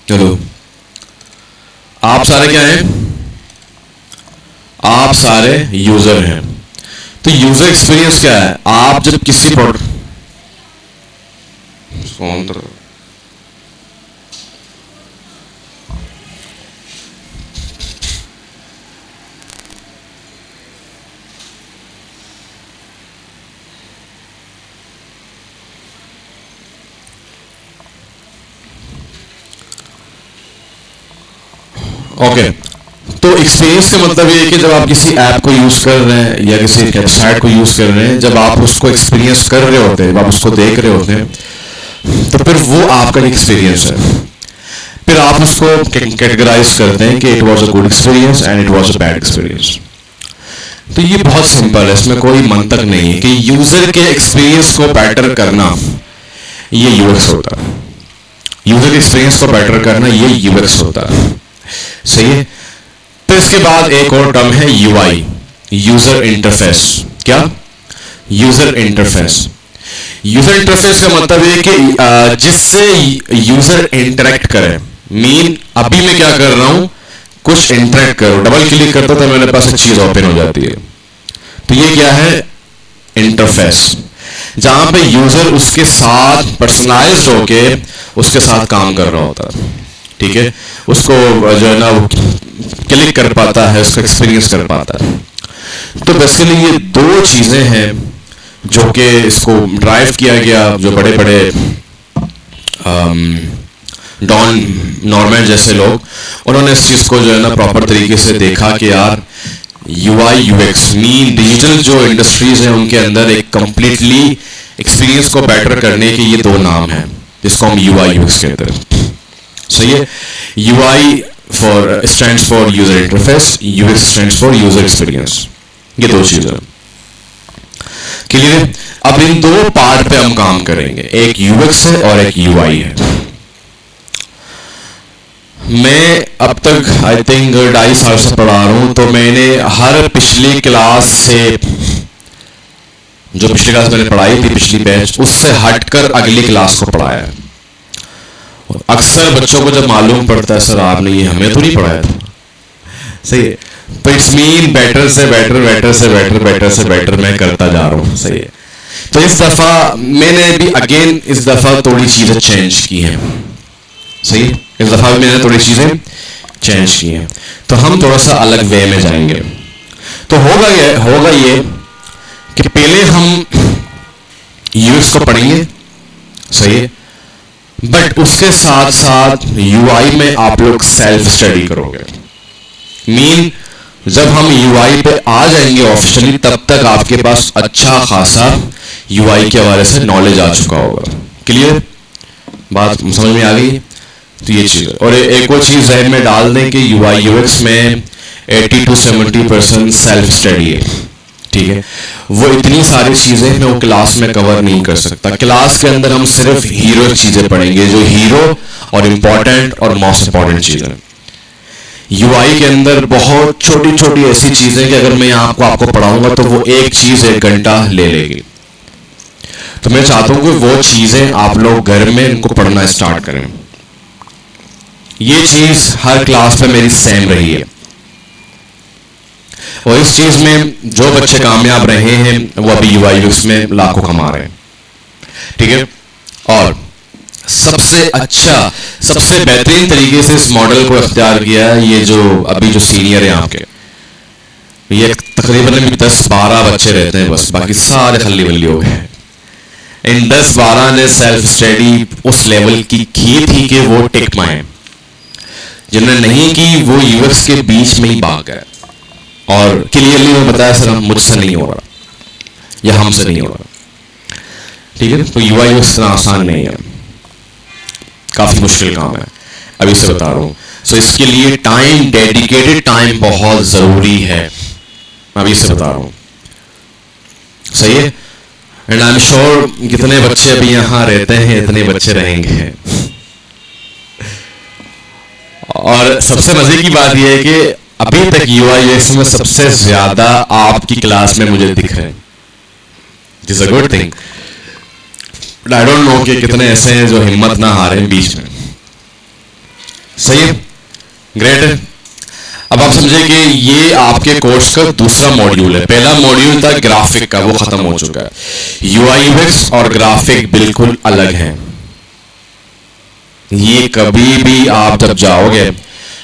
चलो, आप सारे क्या हैं? आप सारे यूजर हैं। तो यूजर एक्सपीरियंस क्या है? आप जब किसी प्रोडक्ट ओके, तो एक्सपीरियंस का मतलब ये है कि जब आप किसी ऐप को यूज कर रहे हैं या किसी वेबसाइट को यूज कर रहे हैं, जब आप उसको एक्सपीरियंस कर रहे होते हैं, जब आप उसको देख रहे होते हैं, तो फिर वो आपका एक्सपीरियंस है। फिर आप उसको कैटेगराइज करते हैं कि it was a good experience and it was a bad experience. तो ये बहुत सिंपल है, इसमें कोई मंतक नहीं है कि यूजर के एक्सपीरियंस को बेटर करना ये यूएक्स होता है। यूजर के एक्सपीरियंस को बेटर करना ये यूएक्स होता है। सही है। तो इसके बाद एक और टर्म है यूआई, यूजर इंटरफेस। क्या? User interface. यूजर इंटरफेस का मतलब है कि जिससे यूजर इंटरेक्ट करे। मीन अभी मैं क्या कर रहा हूं, कुछ इंटरेक्ट करो, डबल क्लिक करता तो मेरे पास एक चीज ओपन हो जाती है। तो ये क्या है? इंटरफेस, जहां पे यूजर उसके साथ पर्सनलाइज्ड होके उसके साथ काम कर रहा होता है। ठीक है, उसको जो है ना क्लिक कर पाता है, उसको एक्सपीरियंस कर पाता है। तो बेसिकली ये दो चीजें हैं जो कि इसको ड्राइव किया गया, जो बड़े बड़े डॉन नॉर्मन जैसे लोग, उन्होंने इस चीज को जो है ना प्रॉपर तरीके से देखा कि यार यूआई यूएक्स मीन डिजिटल जो इंडस्ट्रीज हैं उनके अंदर एक कंप्लीटली एक्सपीरियंस को बेटर करने के ये दो नाम हैं जिसको हम यूआई यूएक्स कहते हैं। सही है। UI stands for user interface, UX stands for user experience. ये दो चीजें क्लियर है। अब इन दो पार्ट पे हम काम करेंगे, एक यूएक्स है और एक यूआई है। मैं अब तक आई थिंक 2.5 साल से पढ़ा रहा हूं, तो मैंने हर पिछली क्लास से, जो पिछली क्लास मैंने पढ़ाई थी पिछली बैच, उससे हटकर अगली क्लास को पढ़ाया है। अक्सर बच्चों को जब मालूम पड़ता है सर आपने ये हमें तो नहीं पढ़ाया था, सही है, तो इट्स मीन बेटर से बेटर, बेटर से बेटर, बेटर से बेटर मैं करता जा रहा हूँ। सही है। तो इस दफा मैंने भी अगेन इस दफा थोड़ी चीजें चेंज की हैं। सही है। इस दफा भी मैंने थोड़ी चीजें चेंज की हैं, तो हम थोड़ा सा अलग वे में जाएंगे। तो होगा ये कि पहले हम यूएक्स को पढ़ेंगे। सही है। बट उसके साथ साथ यूआई में आप लोग सेल्फ स्टडी करोगे। मीन जब हम यूआई पे आ जाएंगे ऑफिशियली, तब तक आपके पास अच्छा खासा यूआई के हवाले से नॉलेज आ चुका होगा। क्लियर? बात समझ में आ गई? तो ये चीज, और एक और चीज जहन में डाल दें कि यूआई यूएक्स में 80 to 70% सेल्फ स्टडी है। ठीक है। वो इतनी सारी चीजें मैं वो क्लास में कवर नहीं कर सकता। क्लास के अंदर हम सिर्फ हीरो चीजें पढ़ेंगे, जो हीरो और इंपॉर्टेंट और मोस्ट इंपॉर्टेंट चीजें। यूआई के अंदर बहुत छोटी छोटी ऐसी चीजें कि अगर मैं आपको पढ़ाऊंगा तो वो एक चीज 1 घंटा ले लेगी। तो मैं चाहता हूं कि वो चीजें आप लोग घर में इनको पढ़ना स्टार्ट करें। ये चीज हर क्लास में मेरी सेम रही है, और इस चीज में जो बच्चे कामयाब रहे हैं वो अभी यूआई यूएक्स में लाखों कमा रहे हैं। ठीक है। और सबसे अच्छा, सबसे बेहतरीन तरीके से इस मॉडल को इख्तियार किया है ये जो अभी जो सीनियर हैं आपके, ये तकरीबन 10-12 बच्चे रहते हैं बस, बाकी सारे खल्ली बल्ली हो गए। इन 10-12 ने सेल्फ स्टडी उस लेवल की थी कि वो टिक पाए। जिन्होंने नहीं की वो यूएक्स के बीच में ही भाग गए और क्लियरली मैं बताया सर मुझसे नहीं हो रहा या हमसे नहीं हो रहा। ठीक है। तो यूआई यूएक्स इतना आसान नहीं है, काफी मुश्किल काम है, अभी से बता रहा हूं। सो इसके लिए टाइम, डेडिकेटेड टाइम बहुत जरूरी है, अभी से बता रहा हूं। सही है। एंड आई एम श्योर कितने बच्चे अभी यहां रहते हैं इतने बच्चे रहेंगे। और सबसे मजे की बात यह है कि अभी तक यूआई यूएक्स में सबसे ज्यादा आपकी क्लास में मुझे दिख रहे हैं, it's a good thing. But I don't know कि कितने ऐसे हैं जो हिम्मत ना हारे बीच में। सही है, ग्रेट है। अब आप समझे कि ये आपके कोर्स का दूसरा मॉड्यूल है। पहला मॉड्यूल था ग्राफिक का, वो खत्म हो चुका है। यूआई यूएक्स और ग्राफिक बिल्कुल अलग हैं। ये कभी भी आप जब जाओगे,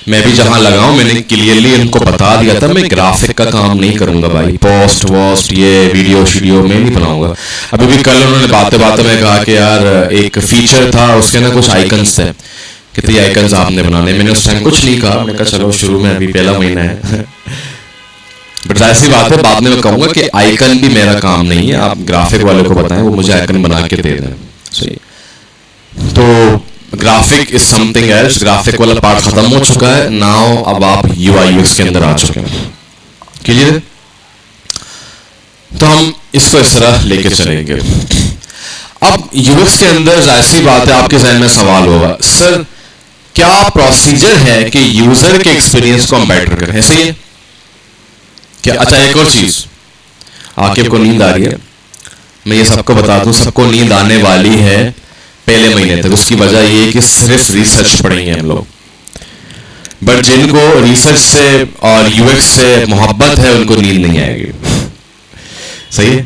मैं भी जहां लगाऊं, मैंने क्लियरली इनको बता दिया था, मैं ग्राफिक का काम नहीं करूंगा भाई, पोस्ट वोस्ट ये वीडियो शीडियो में नहीं बनाऊंगा। अभी भी कल उन्होंने बातें बातें में कहा कि यार एक फीचर था उसके ना कुछ आइकन्स थे, कितने आइकन्स आपने बनाने। मैंने उस टाइम कुछ नहीं कहा, मैंने कहा चलो शुरू में अभी पहला महीना है बट जाहिर सी बात है बाद में मैं कहूंगा कि आइकन भी मेरा काम नहीं है, आप ग्राफिक वाले को बताएं, वो मुझे आइकन बना के दे दें। सही, तो graphic is something else. Graphic वाला पार्ट खत्म हो चुका है, नाउ अब आप यूआई यूएक्स के अंदर आ चुके हैं। क्लियर? तो हम इसको इस तरह लेके चलेंगे। अब यूएक्स के अंदर जाहिर सी बात है आपके जहन में सवाल होगा, सर क्या प्रोसीजर है कि यूजर के एक्सपीरियंस को हम बेटर करें? ऐसे ही है क्या? अच्छा, एक और चीज, आकिब को नींद आ रही है, मैं ये सबको बता दूं, सबको नींद आने वाली है पहले महीने तक। उसकी वजह ये है कि सिर्फ रिसर्च पढ़ेंगे हम लोग, बट जिनको रिसर्च से और यूएक्स से मोहब्बत है उनको नींद नहीं आएगी। सही है?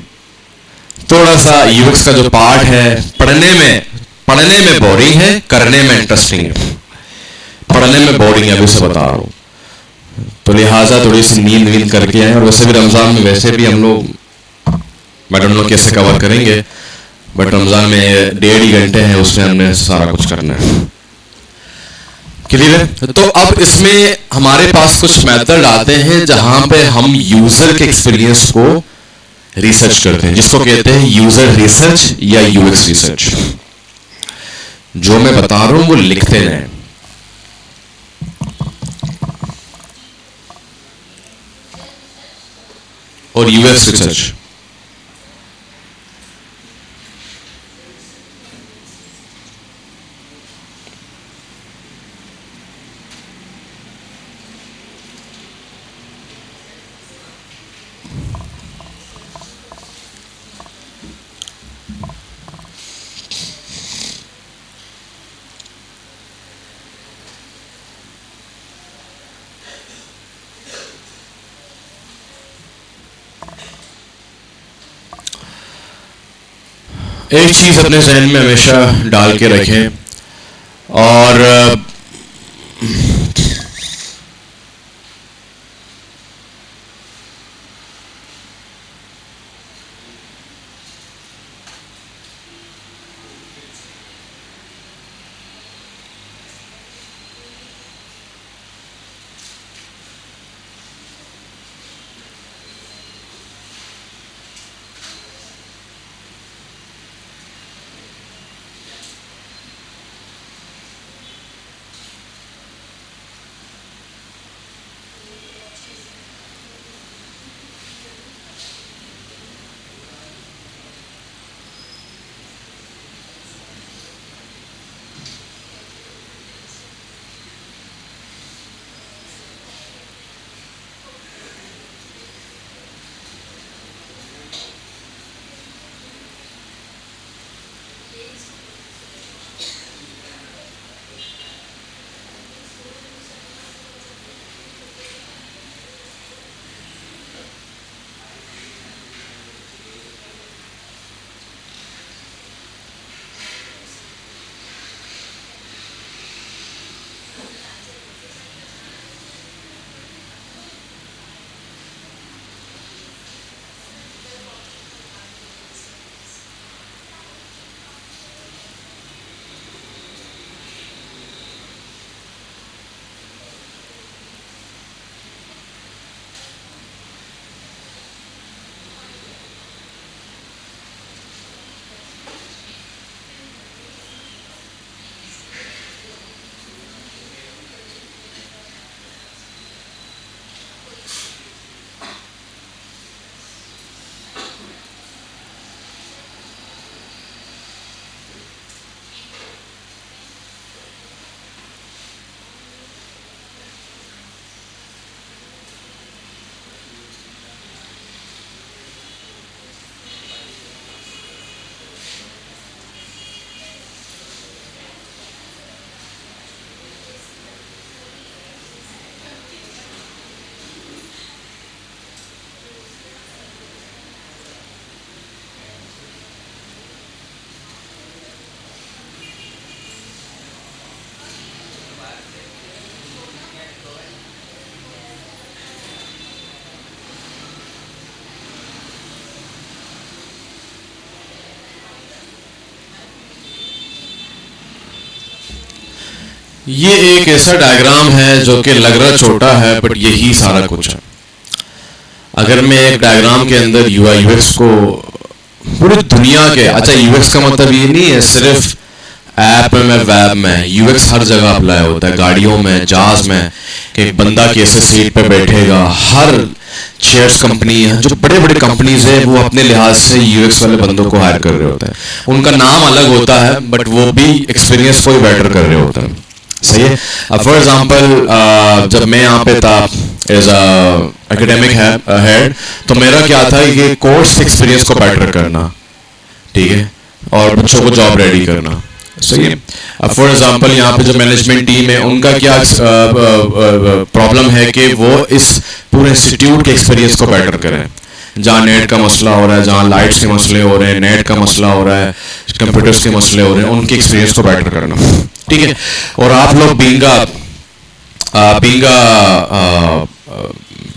थोड़ा सा यूएक्स का जो पार्ट है पढ़ने में बोरिंग है, करने में इंटरेस्टिंग है। पढ़ने में बोरिंग है, अभी से बता रहा हूं, तो लिहाजा थोड़ी सी नींद करके आए। और वैसे भी रमजान में वैसे भी हम लोग, मैं डोंट नो कैसे कवर करेंगे, बट रमजान में 1.5 घंटे हैं, उसमें हमने सारा कुछ करना है। क्लियर है? तो अब इसमें हमारे पास कुछ मेथड आते हैं जहां पे हम यूजर के एक्सपीरियंस को रिसर्च करते हैं, जिसको कहते हैं यूजर रिसर्च या यूएक्स रिसर्च। जो मैं बता रहा हूं वो लिखते हैं। और यूएक्स रिसर्च एक चीज अपने जहन में हमेशा डाल के रखें, और ये एक ऐसा डायग्राम है जो कि लग रहा छोटा है बट यही सारा कुछ है। अगर मैं एक डायग्राम के अंदर यूआई यूएक्स को पूरी दुनिया के, अच्छा यूएक्स का मतलब ये नहीं है सिर्फ ऐप में वेब में, यूएक्स हर जगह अप्लाई होता है, गाड़ियों में, जहाज में, कि एक बंदा कैसे सीट पे बैठेगा। हर शेयर्स कंपनी है, जो बड़े बड़े कंपनीज है वो अपने लिहाज से यूएक्स वाले बंदों को हायर कर रहे होते हैं। उनका नाम अलग होता है बट वो भी एक्सपीरियंस को ही बेटर कर रहे होते हैं। सही है। अब फॉर एग्जांपल जब मैं यहाँ पे था एज एकेडमिक हेड, तो मेरा क्या था कि कोर्स एक्सपीरियंस को बेटर करना, ठीक है, और बच्चों को जॉब रेडी करना। सही है। अब फॉर एग्जांपल यहाँ पे जो मैनेजमेंट टीम है उनका क्या प्रॉब्लम है कि वो इस पूरे इंस्टीट्यूट के एक्सपीरियंस को बेटर करें। जहाँ नेट का मसला हो रहा है, जहाँ लाइट्स के मसले हो रहे हैं, नेट का मसला हो रहा है, कंप्यूटर्स के मसले हो रहे हैं, उनके एक्सपीरियंस को बेटर करना, ठीक है। और आप लोग बीइंग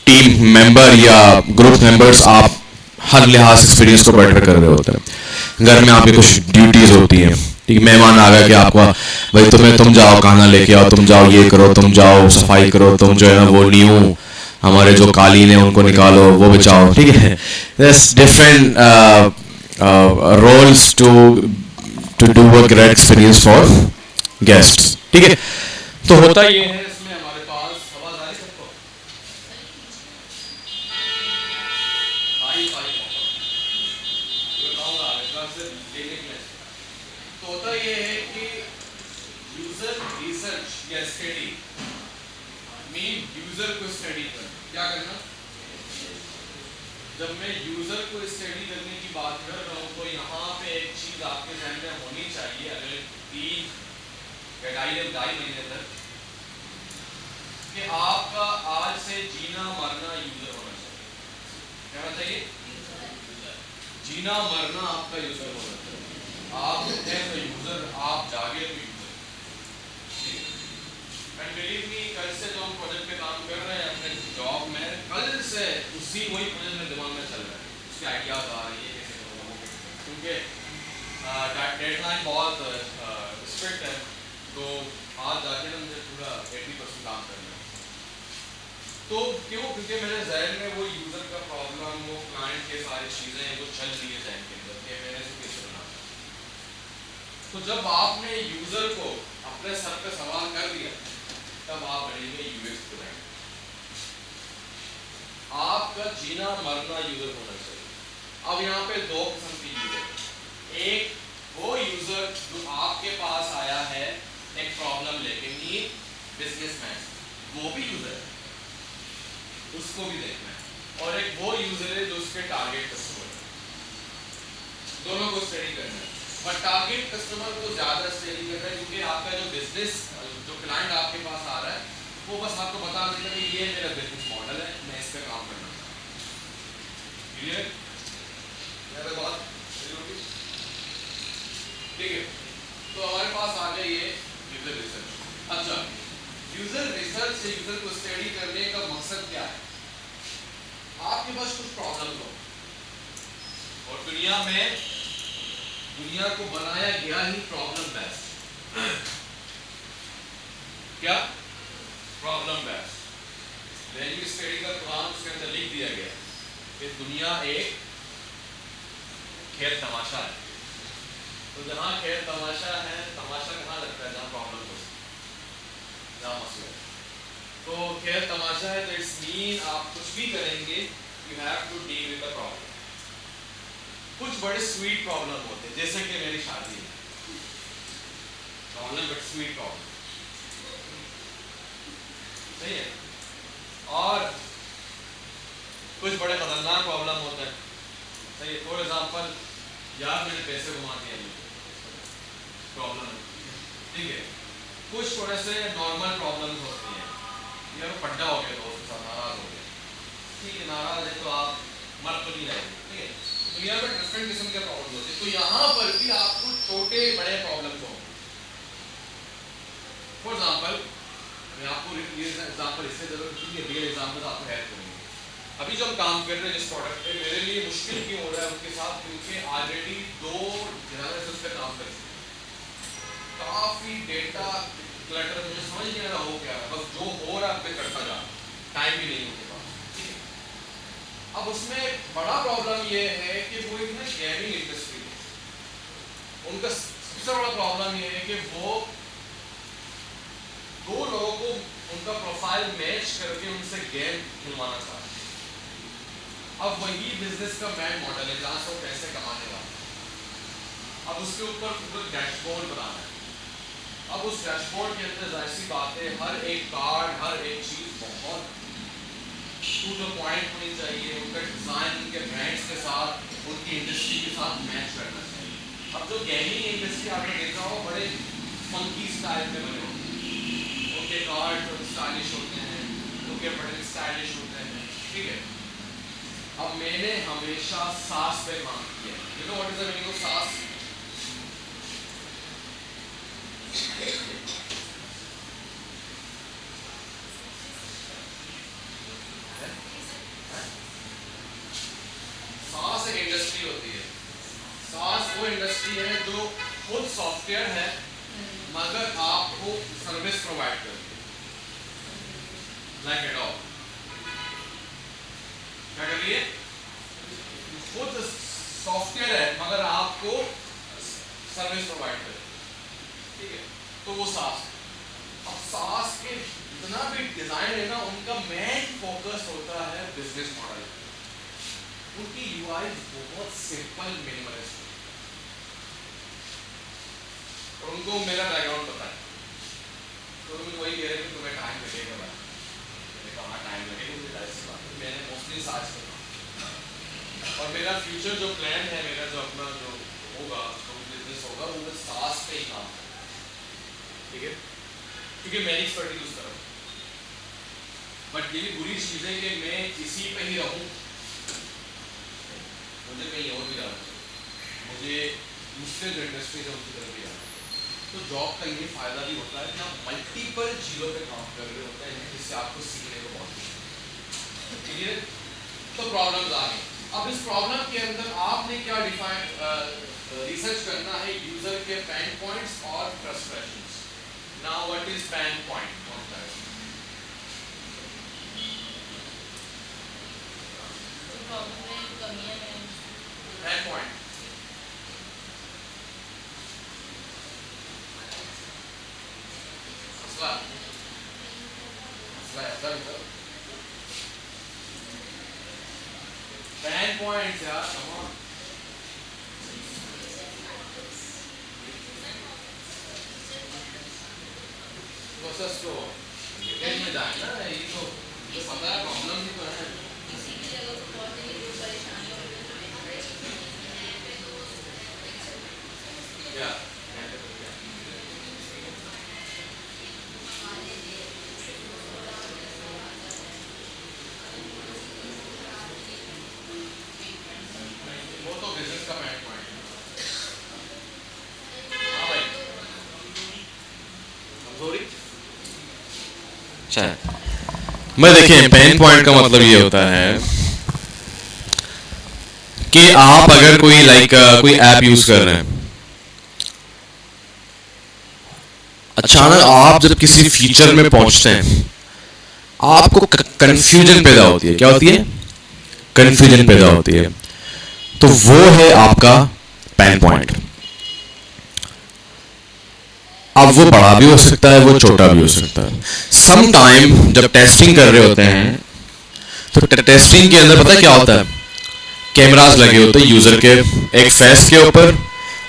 टीम मेंबर या ग्रुप मेंबर्स, आप हर लिहाज एक्सपीरियंस को बेटर कर रहे होते हैं। घर में आपकी कुछ ड्यूटीज होती हैं, ठीक, मेहमान आ गया कि आपका भाई तुम जाओ खाना लेके आओ, तुम जाओ ये करो, तुम जाओ सफाई करो, तुम जो है ना वो न्यू हमारे जो कालीन है उनको निकालो, वो बचाओ, ठीक है। Different roles to do a great experience for guest, ठीक है। तो होता ये है इसमें हमारे पास, आवाज आ रही सबको? तो होता ये है कि यूजर रिसर्च या स्टडी मीन यूजर को स्टडी करना। क्या करना? जब मैं यूजर को स्टडी करने की बात कर रहा हूं तो यहाँ पे एक चीज आपके ध्यान में होनी चाहिए अगले 2.5 महीने तक, कि आपका आज से जीना मरना यूजर होना चाहिए। क्या होना चाहिए? जीना मरना आपका यूजर होना चाहिए। आप उठे तो यूजर, आप जागे तो यूजर। एंड बिलीव मी, कल से जो हम प्रोजेक्ट पे काम कर रहे हैं अपने जॉब में, कल से उसी वही प्रोजेक्ट में दिमाग में चल रहा है, उसके आइडियाज आ रही है कैसे करूँगा वो कैसे, क्योंकि डेडलाइन बहुत स्ट्रिक्ट है। तो आज जाके ना मुझे पूरा 80% काम करना है। तो क्यों? क्योंकि मेरे जहन में वो यूजर का प्रॉब्लम, वो क्लाइंट के सारी चीजें वो चल रही है जहन के अंदर कि मैंने इसको कैसे बनाना। तो जब आपने यूजर को अपने सर पे सवाल कर दिया तब आप बनेंगे यूएक्स डिजाइनर। आपका जीना मरना यूजर होना चाहिए। अब यहाँ पे दो किस्म के यूजर, एक वो यूजर जो आपके पास आया है एक प्रॉब्लम लेके, नीड बिजनेसमैन, वो भी यूजर है, उसको भी देखना है, और एक वो यूजर है जो उसके टारगेट कस्टमर है। दोनों को स्टडी करना है, पर टारगेट कस्टमर को ज्यादा स्टडी करना है क्योंकि आपका जो बिजनेस, जो क्लाइंट आपके पास आ रहा है वो बस आपको बता देगा कि ये मेरा बिजनेस मॉडल है, मैं इस पे काम करना चाहता हूँ। क्लियर? मेरा बात ठीक है। तो हमारे पास आ गया ये यूजर रिसर्च। अच्छा, यूजर रिसर्च से यूजर को स्टडी करने का मकसद क्या है? आपके पास कुछ प्रॉब्लम हो और दुनिया को बनाया गया ही प्रॉब्लम बेस्ड। क्या? Problem based. वैल्यू स्टडी का कुरान उसके अंदर लिख दिया गया कि दुनिया एक खेल तमाशा है। तो जहां खेल तमाशा है, तमाशा कहाँ लगता है? जहां प्रॉब्लम हो, जहां मसला। तो खेल तमाशा है तो इट्स मीन आप कुछ भी करेंगे you have to deal with the problem. कुछ बड़े स्वीट प्रॉब्लम होते हैं, जैसे कि मेरी शादी है, प्रॉब्लम बट स्वीट प्रॉब्लम, सही है। और कुछ बड़े खतरनाक प्रॉब्लम होते हैं, सही है। फॉर एग्जांपल, यार मैंने पैसे घुमा दिया, प्रॉब्लम, ठीक है। कुछ थोड़े से नॉर्मल प्रॉब्लम्स होती हैं, यार पड्डा हो गया, दोस्त के साथ नाराज हो गया, ठीक है, नाराज है तो आप मर तो नहीं रहेंगे, ठीक है। तो यहाँ पर डिफरेंट किस्म के प्रॉब्लम होते हैं। तो यहाँ पर भी आपको छोटे बड़े प्रॉब्लम्स होंगे। फॉर एग्जांपल, मैं आपको एग्जांपल इससे जरूरत है, रियल एग्जांपल आपको हेल्प करेंगे। अभी जो हम काम कर रहे हैं जिस प्रोडक्ट पे, मेरे लिए मुश्किल क्यों हो रहा है उनके साथ, क्योंकि ऑलरेडी 2 जनरल उस पर काम कर चुके हैं। काफी डेटा क्लटर मुझे ही नहीं आ रहा हो क्या रहा, बस जो हो रहा है मैं करता जा, टाइम भी नहीं उनके पास, ठीक है। अब उसमें बड़ा प्रॉब्लम ये है कि वो एक ना गेमिंग इंडस्ट्री है, उनका सबसे बड़ा प्रॉब्लम ये है कि वो दो लोगों को उनका प्रोफाइल मैच करके उनसे गेम खिलवाना चाहते हैं। अब वही बिजनेस का मैन मॉडल है जहां से वो पैसे कमाने वाला है। अब उसके ऊपर पूरा डैशबोर्ड बनाना है। अब उस डैशबोर्ड के अंदर जाहिर सी बात है हर एक कार्ड, हर एक चीज बहुत टू द पॉइंट होनी चाहिए, उनका डिजाइन उनके ब्रांड्स के साथ, उनकी इंडस्ट्री के साथ मैच करना चाहिए। अब जो गेमिंग इंडस्ट्री आपने देखा हो बड़े फंकी स्टाइल में बने होते, उनके कार्ड स्टाइलिश होते हैं, उनके बटन स्टाइलिश होते हैं, ठीक है। अब मैंने हमेशा सास पे काम किया। You know what is the meaning of सास? सास एक इंडस्ट्री होती है। सास वो इंडस्ट्री है जो खुद सॉफ्टवेयर है मगर आपको सर्विस प्रोवाइड करती है, लाइक एडोब। क्या कर रही है? खुद सॉफ्टवेयर है मगर आपको सर्विस प्रोवाइड करे, ठीक है। तो वो सास, अब सास के जितना भी डिजाइन है ना उनका मेन फोकस होता है बिजनेस मॉडल। उनकी यूआई बहुत सिंपल मिनिमलिस्ट, और उनको मेरा बैकग्राउंड पता है, तो मुझे वही कह रहे कि तुम्हें टाइम लगेगा भाई। मैंने कहा टाइम लगेगा, मुझे जाहिर सी बात है, मैंने मोस्टली साज करना और मेरा फ्यूचर जो प्लान है, मेरा जो अपना जो होगा, जो बिजनेस होगा वो मैं सास पे ही काम करूँ, ठीक है, क्योंकि मेरी एक्सपर्टीज उस तरफ। बट ये भी बुरी चीज़ है कि मैं इसी पे ही रहूँ, मुझे कहीं और भी जाना चाहिए, मुझे दूसरे जो इंडस्ट्री है उनकी तरफ भी जाना चाहिए। तो जॉब का ये फायदा भी होता है कि आप मल्टीपल चीज़ों पे काम कर रहे होते हैं जिससे आपको सीखने को बहुत मिलता है, ठीक है। तो प्रॉब्लम्स आ गई। अब इस प्रॉब्लम के अंदर आपने क्या रिसर्च करना है, यूजर के पेन पॉइंट्स और frustrations. Now what is pain point? Pain point pen points यार, कम ऑन। प्रोसेस को डिटेल में जानना है, ये तो पता है प्रॉब्लम ही तो है। क्या वो तो बिजनेस का पेन पॉइंट है। हाँ भाई, कमजोरी मैं देखिए पेन पॉइंट का मतलब ये होता है कि आप अगर कोई कोई ऐप यूज कर रहे हैं, अचानक आप जब किसी फीचर में पहुंचते हैं आपको कंफ्यूजन पैदा होती है। क्या होती है? कंफ्यूजन पैदा होती है। तो वो है आपका पेन पॉइंट। अब वो बड़ा भी हो सकता है, वो छोटा भी हो सकता है। सम टाइम जब टेस्टिंग कर रहे होते हैं तो टेस्टिंग के अंदर पता है क्या होता है? कैमरास लगे होते हैं यूजर के, एक फेस के ऊपर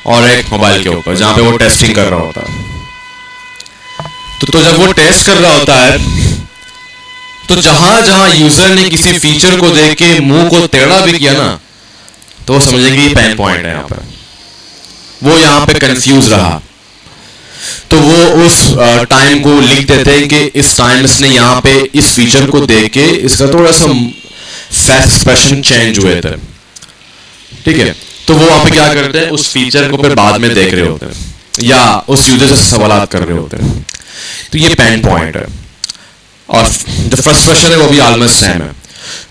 और एक मोबाइल के ऊपर, जहां पे वो टेस्टिंग कर रहा होता है। तो जब वो टेस्ट कर रहा होता है तो जहां जहां यूजर ने किसी फीचर को देख के मुंह को टेढ़ा भी किया ना, तो वो समझेंगे ये पेन पॉइंट है। यहां पर वो यहां पे कंफ्यूज रहा, तो वो उस टाइम को लिख देते हैं कि इस टाइम इसने यहाँ पे इस फीचर को देख के इसका थोड़ा सा फेस एक्सप्रेशन चेंज हुए थे, ठीक है। तो वो वहां पे क्या करते हैं, उस फीचर को फिर बाद में देख रहे होते हैं या उस यूजर से सवाल कर रहे होते हैं। तो ये पेन पॉइंट है, और जो फ्रस्ट्रेशन है वो भी ऑलमोस्ट सेम है।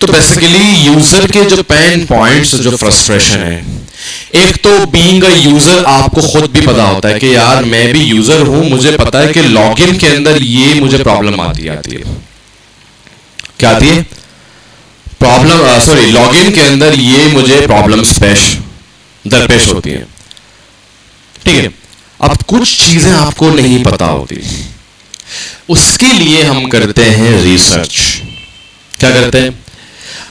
तो बेसिकली यूजर के जो पेन पॉइंट्स, जो फ्रस्ट्रेशन है, एक तो बीइंग अ यूजर आपको खुद भी पता होता है कि यार मैं भी यूजर हूं, मुझे पता है कि लॉगिन के अंदर ये मुझे प्रॉब्लम आती है। क्या आती है प्रॉब्लम? सॉरी, लॉगिन के अंदर ये मुझे प्रॉब्लम्स दरपेश होती है। ठीक है, अब कुछ चीजें आपको नहीं पता होती, उसके लिए हम करते हैं रिसर्च। क्या करते हैं?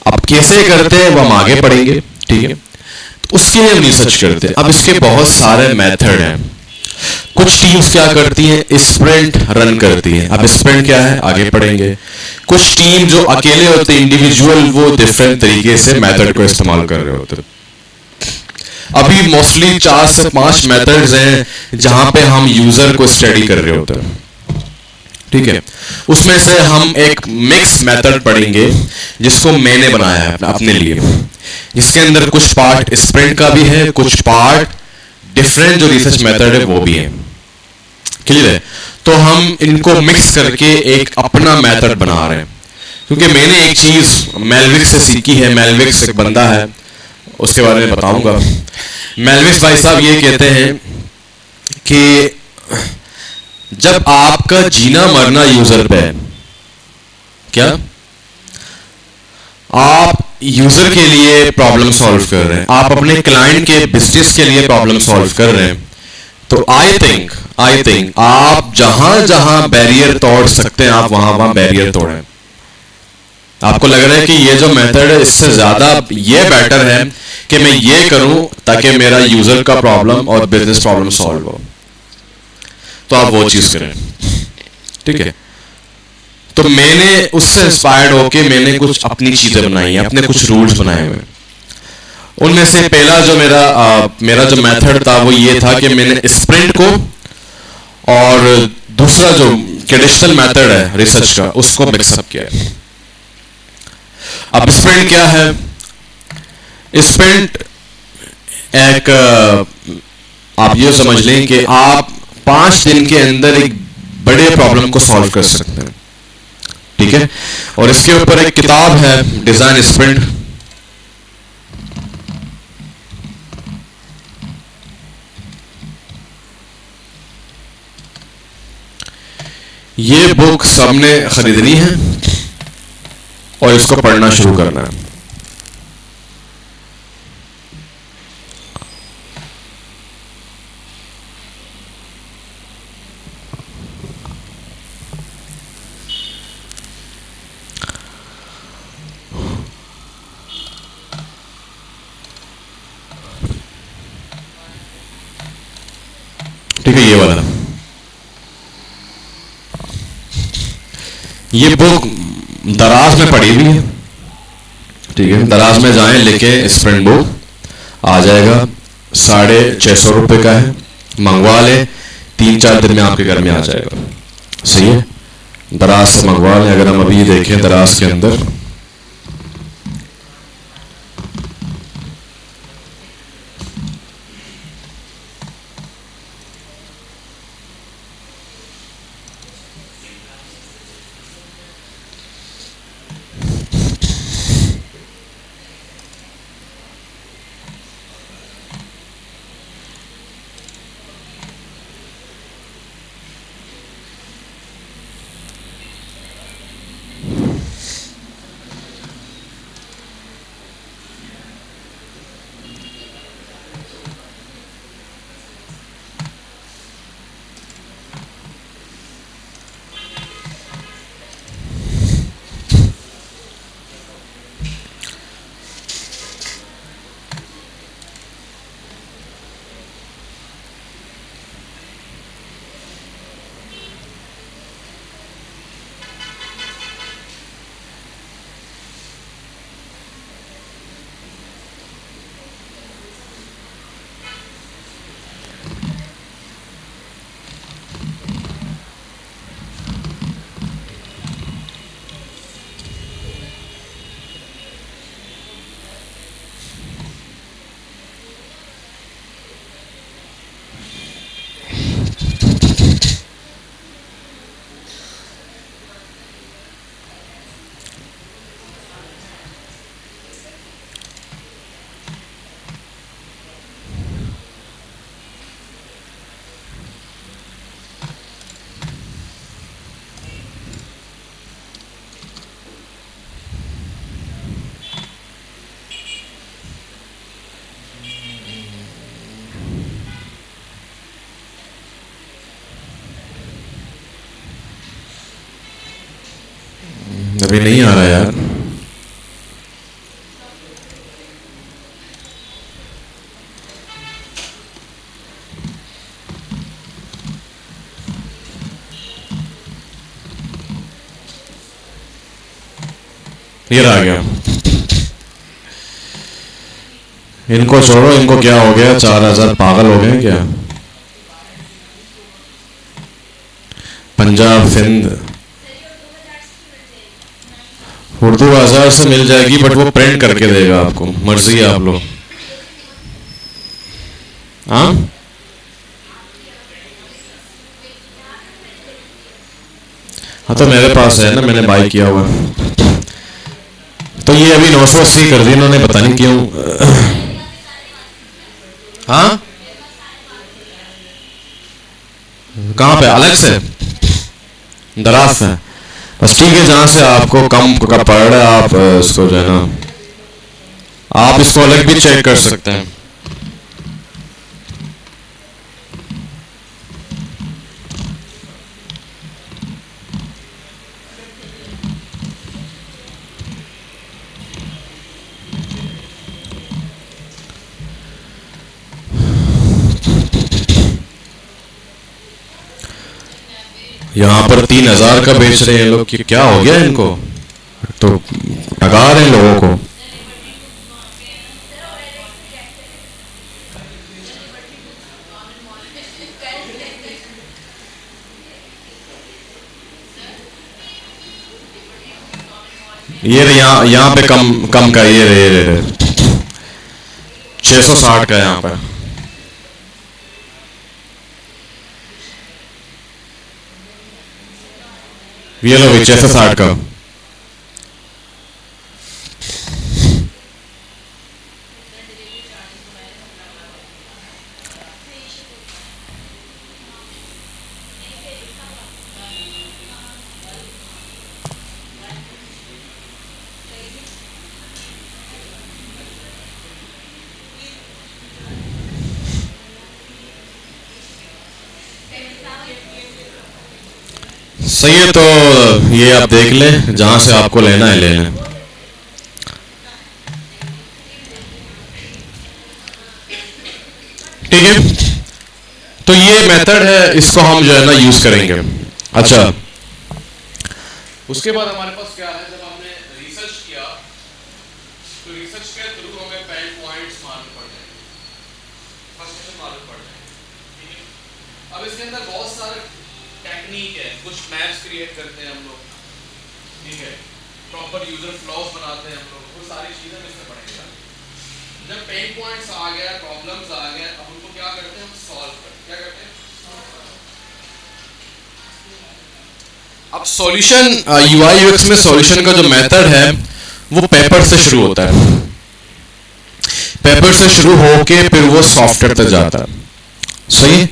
अब कैसे करते हैं वो हम आगे पढ़ेंगे। ठीक है, तो उसके लिए हम रिसर्च करते हैं। अब इसके बहुत सारे मेथड हैं। कुछ टीम्स क्या करती हैं? स्प्रिंट रन करती हैं। अब स्प्रिंट क्या है आगे पढ़ेंगे। कुछ टीम जो अकेले होते हैं इंडिविजुअल, वो डिफरेंट तरीके से मेथड को इस्तेमाल कर रहे होते हैं। अभी मोस्टली 4 से 5 मेथड्स हैं जहां पे हम यूजर को स्टडी कर रहे होते हैं। ठीक है, उसमें से हम एक मिक्स मेथड पढ़ेंगे जिसको मैंने बनाया है अपने लिए, जिसके अंदर कुछ पार्ट स्प्रिंट का भी है, कुछ पार्ट डिफरेंट जो रिसर्च मेथड है वो भी है। क्लियर है? तो हम इनको मिक्स करके एक अपना मेथड बना रहे हैं, क्योंकि मैंने एक चीज मेलविक्स से सीखी है। मेलविक्स एक बंदा है, उसके बारे में बताऊंगा। मेलविक्स भाई साहब ये कहते हैं कि जब आपका जीना मरना यूजर पे है, क्या आप यूजर के लिए प्रॉब्लम सॉल्व कर रहे हैं, आप अपने क्लाइंट के बिजनेस के लिए प्रॉब्लम सॉल्व कर रहे हैं, तो आई थिंक आप जहां जहां बैरियर तोड़ सकते हैं आप वहां वहां बैरियर तोड़ें। आपको लग रहा है कि ये जो मेथड है इससे ज्यादा ये बेटर है कि मैं ये करूं ताकि मेरा यूजर का प्रॉब्लम और बिजनेस प्रॉब्लम सॉल्व हो, तो आप वो चीज करें। ठीक है, तो मैंने उससे इंस्पायर्ड होके मैंने कुछ अपनी चीजें बनाई हैं, अपने कुछ रूल्स बनाए हुए। उनमें से पहला जो मेरा जो मेथड था वो ये था कि मैंने स्प्रिंट को और दूसरा जो ट्रेडिशनल मेथड है रिसर्च का उसको मिक्सअप किया है। अब स्प्रिंट क्या है? स्प्रिंट एक आप ये समझ लें कि आप 5 दिन के अंदर एक बड़े प्रॉब्लम को सॉल्व कर सकते हैं। ठीक है, और इसके ऊपर एक किताब है डिजाइन स्प्रिंट। ये बुक सबने खरीदनी है और इसको पढ़ना शुरू करना है। ठीक है, ये वाला ये बुक दराज में पड़ी हुई है। ठीक है, दराज में जाएं लेके स्प्रिंट बुक आ जाएगा। 650 रुपये का है, मंगवा ले, 3-4 दिन में आपके घर में आ जाएगा। सही है, दराज से मंगवा लें। अगर हम अभी देखें दराज के अंदर अभी नहीं आ रहा यार। ये आ गया। इनको छोड़ो, इनको क्या हो गया, 4000 पागल हो गए क्या? पंजाब सिंध उर्दू बाजार से मिल जाएगी, बट वो प्रिंट करके देगा आपको, मर्जी है आप लोग। हाँ हाँ, तो मेरे पास है ना, मैंने बाई किया हुआ। तो ये अभी 980 कर दी इन्होंने, पता नहीं क्यों। हाँ कहाँ पे, अलग से दराज है? बस ठीक है, जहाँ से आपको कम का पड़ रहा है आप इसको जो है ना, आप इसको अलग भी चेक कर सकते हैं। यहाँ पर 3000 का बेच रहे हैं लोग, कि क्या हो गया इनको, तो ठगा रहे हैं लोगों को। ये यहाँ पे कम कम का, ये 660 का यहाँ पे। ये लो भाई 660 का। सही है, तो ये आप देख लें, जहां से आपको लेना है ले लें। ठीक है, तो ये मेथड है, इसको हम जो है ना यूज करेंगे। अच्छा, उसके बाद हमारे पास क्या है, जब हमने रिसर्च किया तो रिसर्च के थ्रू हमें पेन पॉइंट्स मालूम पड़ जाएंगे, फर्स्ट मालूम पड़ जाएंगे। ठीक है, अब इसके अंदर बहुत सारे टेक्निक है, कुछ मैप्स क्रिएट करते हैं हम लोग, ठीक है, प्रॉपर यूजर फ्लोज बनाते हैं हम लोग, वो सारी चीजें इसमें पढ़ेंगे। जब पेन पॉइंट्स आ गया, प्रॉब्लम्स आ गए, अब उनको क्या करते हैं हम, सॉल्व करते हैं। क्या करते हैं? अब सॉल्यूशन यूआई यूएक्स में सॉल्यूशन का जो मेथड है वो पेपर से शुरू होता है। पेपर से शुरू होके फिर वो सॉफ्टवेयर तक जाता है। सही,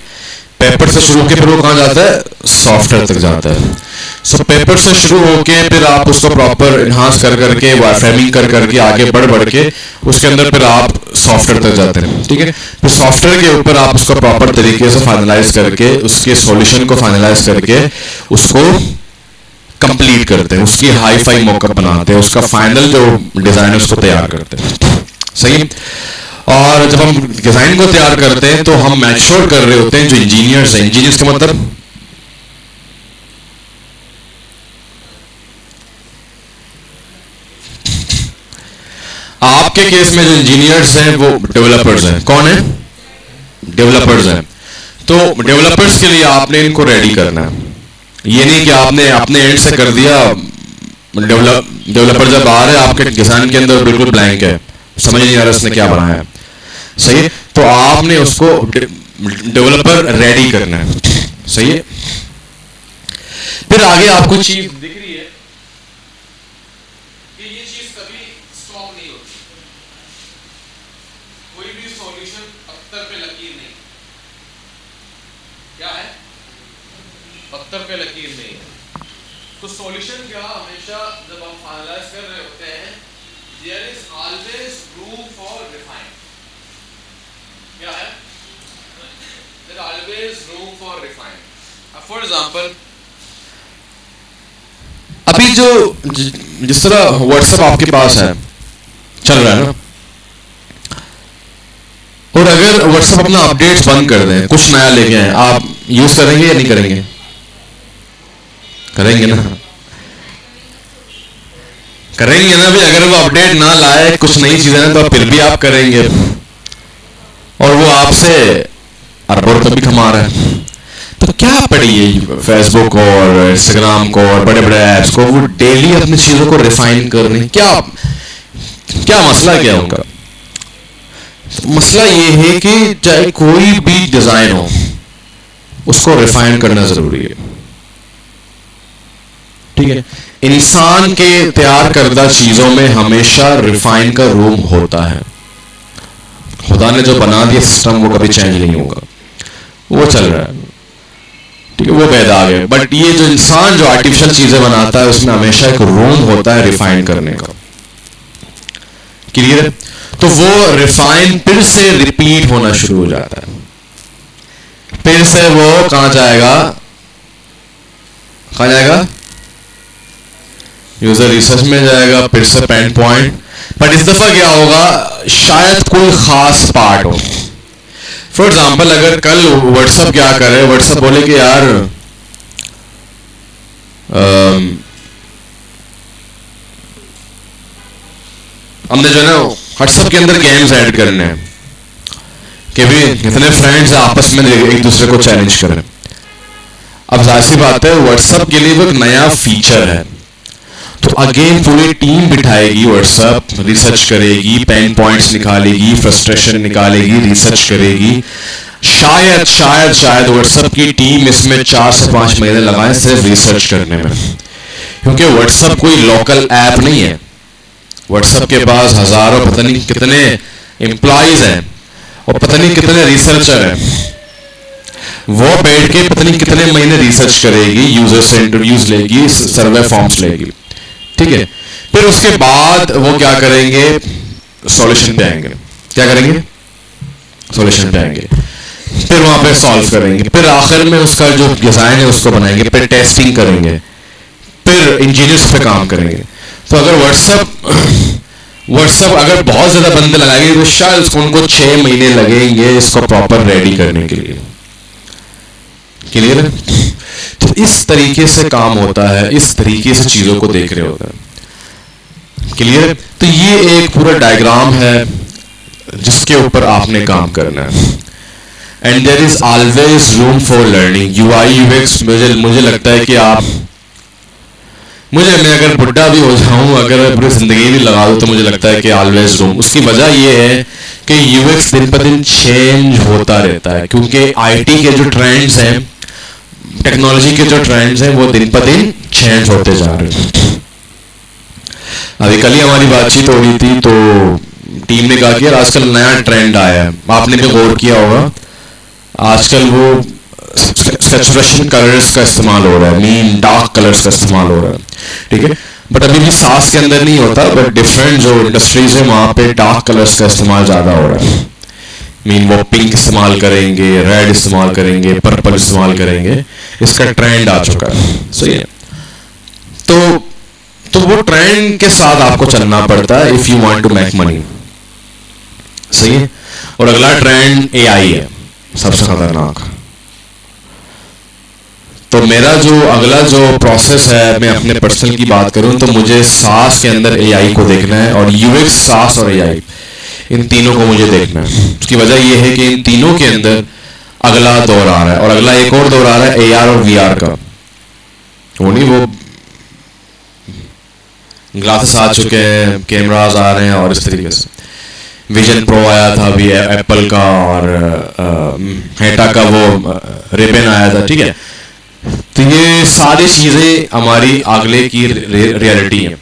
पेपर से शुरू होके फिर वो कहाँ जाता है, सॉफ्टवेयर तक जाता है। सो पेपर से शुरू होके फिर आप उसको प्रॉपर इन्हांस कर करके, वायरफ्रेमिंग कर करके, आगे बढ़ बढ़ के उसके अंदर फिर आप सॉफ्टवेयर तक जाते हैं। ठीक है, फिर सॉफ्टवेयर के ऊपर आप उसको प्रॉपर तरीके से फाइनलाइज करके, उसके सॉल्यूशन को फाइनलाइज करके उसको कंप्लीट करते हैं, उसकी हाई फाई मॉकअप बनाते हैं, उसका फाइनल जो डिजाइन है उसको तैयार करते हैं। सही, और जब हम डिजाइन को तैयार करते हैं तो हम मैच श्योर कर रहे होते हैं जो इंजीनियर्स हैं, इंजीनियर्स का मतलब आपके केस में जो इंजीनियर्स हैं वो डेवलपर्स हैं। कौन है? डेवलपर्स हैं। तो डेवलपर्स के लिए आपने इनको रेडी करना है। ये नहीं कि आपने अपने एंड से कर दिया, डेवलपर जब आ रहे हैं आपके डिजाइन के अंदर बिल्कुल ब्लैंक है, समझ नहीं आ रहा इसने क्या बनाया है। सही है, तो आपने उसको डेवलपर रेडी करना है। सही है, फिर आगे आपको चीज दिख रही है कि ये चीज कभी स्टॉप नहीं होती, कोई भी सॉल्यूशन पत्थर पे लकीर नहीं। क्या है? पत्थर पे लकीर नहीं है। तो सॉल्यूशन क्या, हमेशा जब हम फाइनलाइज कर रहे होते हैं, there is always room for refine. क्या है? There always room for refine. For example अभी जो जिस तरह व्हाट्सएप आपके पास है, चल रहा है ना, और अगर व्हाट्सएप अपना अपडेट्स बंद कर दें, कुछ नया लेके आए, आप यूज करेंगे या नहीं करेंगे? करेंगे ना, करेंगे ना भी। अगर वो अपडेट ना लाए, कुछ नई चीजें ना, तो फिर भी आप करेंगे, और वो आपसे अरबों रुपए भी कमा रहा है। तो क्या पड़िए फेसबुक और इंस्टाग्राम को और बड़े बड़े ऐप्स को, वो डेली अपनी चीजों को रिफाइन कर रहे हैं। क्या क्या मसला क्या है उनका? मसला ये है कि चाहे कोई भी डिजाइन हो, उसको रिफाइन करना जरूरी है। ठीक है, इंसान के तैयार करदा चीजों में हमेशा रिफाइन का रूम होता है। खुदा ने जो बना दिया सिस्टम, वो कभी चेंज नहीं होगा, वो चल रहा है। ठीक है, वो पैदा आ गए। बट ये जो इंसान जो आर्टिफिशियल चीजें बनाता है, उसमें हमेशा एक रूम होता है रिफाइन करने का। क्लियर है? तो वो रिफाइन फिर से रिपीट होना शुरू हो जाता है। फिर से वो कहां जाएगा? कहां जाएगा? यूजर रिसर्च में जाएगा, फिर से पेन पॉइंट। बट इस दफा क्या होगा? शायद कोई खास पार्ट हो। फॉर एग्जाम्पल, अगर कल व्हाट्सएप क्या करे, व्हाट्सएप बोले कि यार हमने जो है ना व्हाट्सएप के अंदर गेम्स ऐड करने हैं कि भी कितने फ्रेंड्स आपस में एक दूसरे को चैलेंज करें। अब जाहिर सी बात है, व्हाट्सएप के लिए वो एक नया फीचर है, तो अगेन पूरी टीम बिठाएगी, व्हाट्सएप रिसर्च करेगी, पेन पॉइंट्स निकालेगी, फ्रस्ट्रेशन निकालेगी, रिसर्च करेगी। शायद शायद शायद व्हाट्सएप की टीम इसमें 4 से 5 महीने लगाए सिर्फ रिसर्च करने में, क्योंकि व्हाट्सएप कोई लोकल ऐप नहीं है। व्हाट्सएप के पास हजारों पता नहीं कितने एम्प्लॉइज हैं और पता नहीं कितने रिसर्चर हैं। वो बैठ के पता नहीं कितने महीने रिसर्च करेगी, यूजर से इंटरव्यूज लेगी, सर्वे फॉर्म्स लेगी। ठीक है, फिर उसके बाद वो क्या करेंगे? सॉल्यूशन पे आएंगे। क्या करेंगे? सॉल्यूशन पे आएंगे, फिर वहां पे सॉल्व करेंगे, फिर आखिर में उसका जो डिजाइन है उसको बनाएंगे, फिर टेस्टिंग करेंगे, फिर इंजीनियर्स पे काम करेंगे। तो अगर व्हाट्सएप अगर बहुत ज्यादा बंदे लगाएंगे, तो शायद उनको 6 महीने लगेंगे इसको प्रॉपर रेडी करने के लिए। क्लियर है? तो इस तरीके से काम होता है, इस तरीके से चीजों को देख रहे होते हैं। क्लियर है? तो ये एक पूरा डायग्राम है जिसके ऊपर आपने काम करना है। And there is always room for learning. UI UX मुझे लगता है कि मैं अगर बुढ़ा भी हो जाऊं, अगर पूरी जिंदगी भी लगा दूं, तो मुझे लगता है कि ऑलवेज रूम। उसकी वजह यह है कि यूएक्स दिन पर दिन चेंज होता रहता है, क्योंकि आईटी के जो ट्रेंड्स हैं, टेक्नोलॉजी के जो ट्रेंड्स हैं, वो दिन पर दिन चेंज होते जा रहे हैं। अभी कल ही हमारी बातचीत हो रही थी, तो टीम ने कहा कि यार आजकल नया ट्रेंड आया है, आपने भी गौर किया होगा, आजकल वो सैचुरेशन कलर्स का इस्तेमाल हो रहा है, मीन डार्क कलर्स का इस्तेमाल हो रहा है। ठीक है, बट अभी भी सास के अंदर नहीं होता, बट डिफरेंट जो इंडस्ट्रीज है वहां पे डार्क कलर्स का इस्तेमाल ज्यादा हो रहा है। मीन वो पिंक इस्तेमाल करेंगे, रेड इस्तेमाल करेंगे, पर्पल इस्तेमाल करेंगे, इसका ट्रेंड आ चुका है। सही है? तो वो ट्रेंड के साथ आपको चलना पड़ता है if you want to make money. सही है? और अगला ट्रेंड एआई है, सबसे खतरनाक। तो मेरा जो अगला जो प्रोसेस है, मैं अपने पर्सनल की बात करूं तो मुझे सास के अंदर एआई को देखना है, और यूएक्स, सास और एआई, इन तीनों को मुझे देखना है। उसकी वजह यह है कि इन तीनों के अंदर अगला दौर आ रहा है, और अगला एक और दौर आ रहा है एआर और वीआर का। वो नहीं, वो ग्लासेस आ चुके हैं, कैमरास आ रहे हैं, और इस तरीके से विजन प्रो आया था अभी एप्पल का, और हेटा का वो रिबन आया था। ठीक है, तो ये सारी चीजें हमारी अगले की रियलिटी है।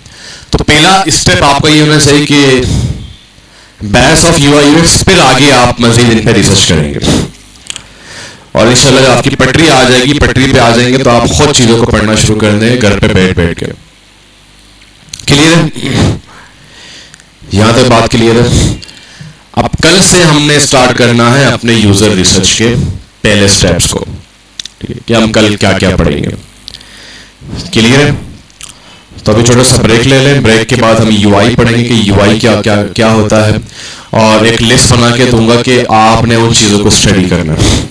तो पहला स्टेप आपका ये होना चाहिए कि बेस ऑफ यूआई यूएक्स, फिर आगे आप मजीद इन पे रिसर्च करेंगे, और इंशाल्लाह जब आपकी पटरी आ जाएगी, पटरी पे आ जाएंगे, तो आप खुद चीजों को पढ़ना शुरू कर देंगे घर पे बैठ के। क्लियर है? यहां तक बात क्लियर है? अब कल से हमने स्टार्ट करना है अपने यूजर रिसर्च के पहले स्टेप्स को। ठीक है, कि हम कल क्या क्या पढ़ेंगे। क्लियर है? तो अभी छोटा सा ब्रेक ले लें, ब्रेक के बाद हम यूआई पढ़ेंगे कि यूआई क्या क्या क्या होता है, और एक लिस्ट बना के दूंगा कि आपने उन चीज़ों को स्टडी करना है।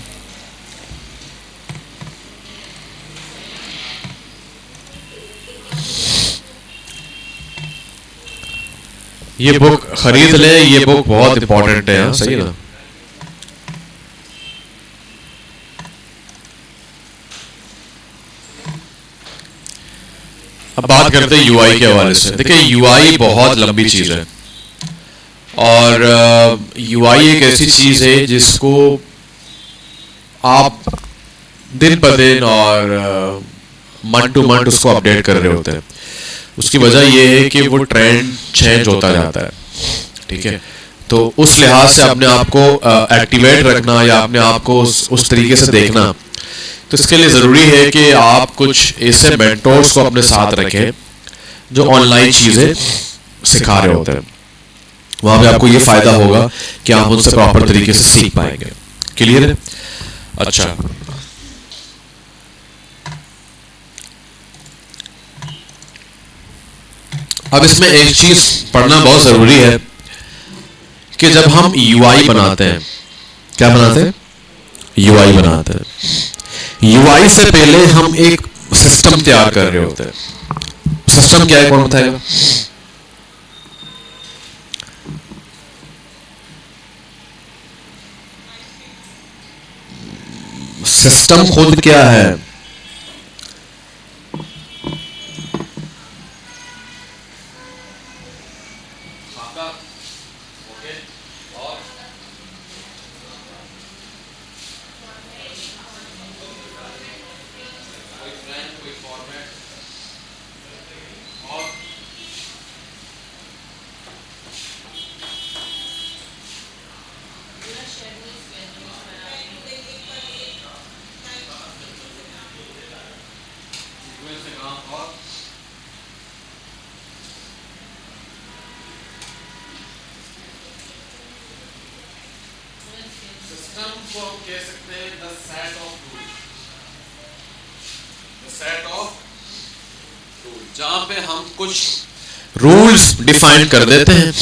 ये बुक खरीद ले, ये बुक बहुत इंपॉर्टेंट है, सही ना। अब बात करते हैं यूआई के हवाले से। देखिए यूआई बहुत लंबी चीज़ है, और यूआई एक ऐसी चीज़ है जिसको आप दिन ब दिन और मंथ टू मंथ उसको अपडेट कर रहे होते हैं। उसकी वजह यह है कि वो ट्रेंड चेंज होता जाता है, ठीक है। तो उस लिहाज से अपने आप को एक्टिवेट रखना या अपने आप को उस तरीके से देखना, तो इसके लिए ज़रूरी है कि आप कुछ ऐसे मेंटोर्स को अपने साथ रखें जो ऑनलाइन चीज़ें सिखा रहे होते हैं। वहाँ पे आपको ये फ़ायदा होगा कि आप उनसे प्रॉपर तरीके से सीख पाएंगे। क्लियर है? अच्छा, अब इसमें एक चीज़ पढ़ना बहुत ज़रूरी है कि जब हम यूआई बनाते हैं, क्या बनाते हैं? यूआई बनाते हैं। यूआई से पहले हम एक सिस्टम तैयार कर रहे होते हैं। सिस्टम क्या है, कौन बताएगा? सिस्टम खुद क्या है? जहां पे हम कुछ रूल्स डिफाइन कर देते हैं।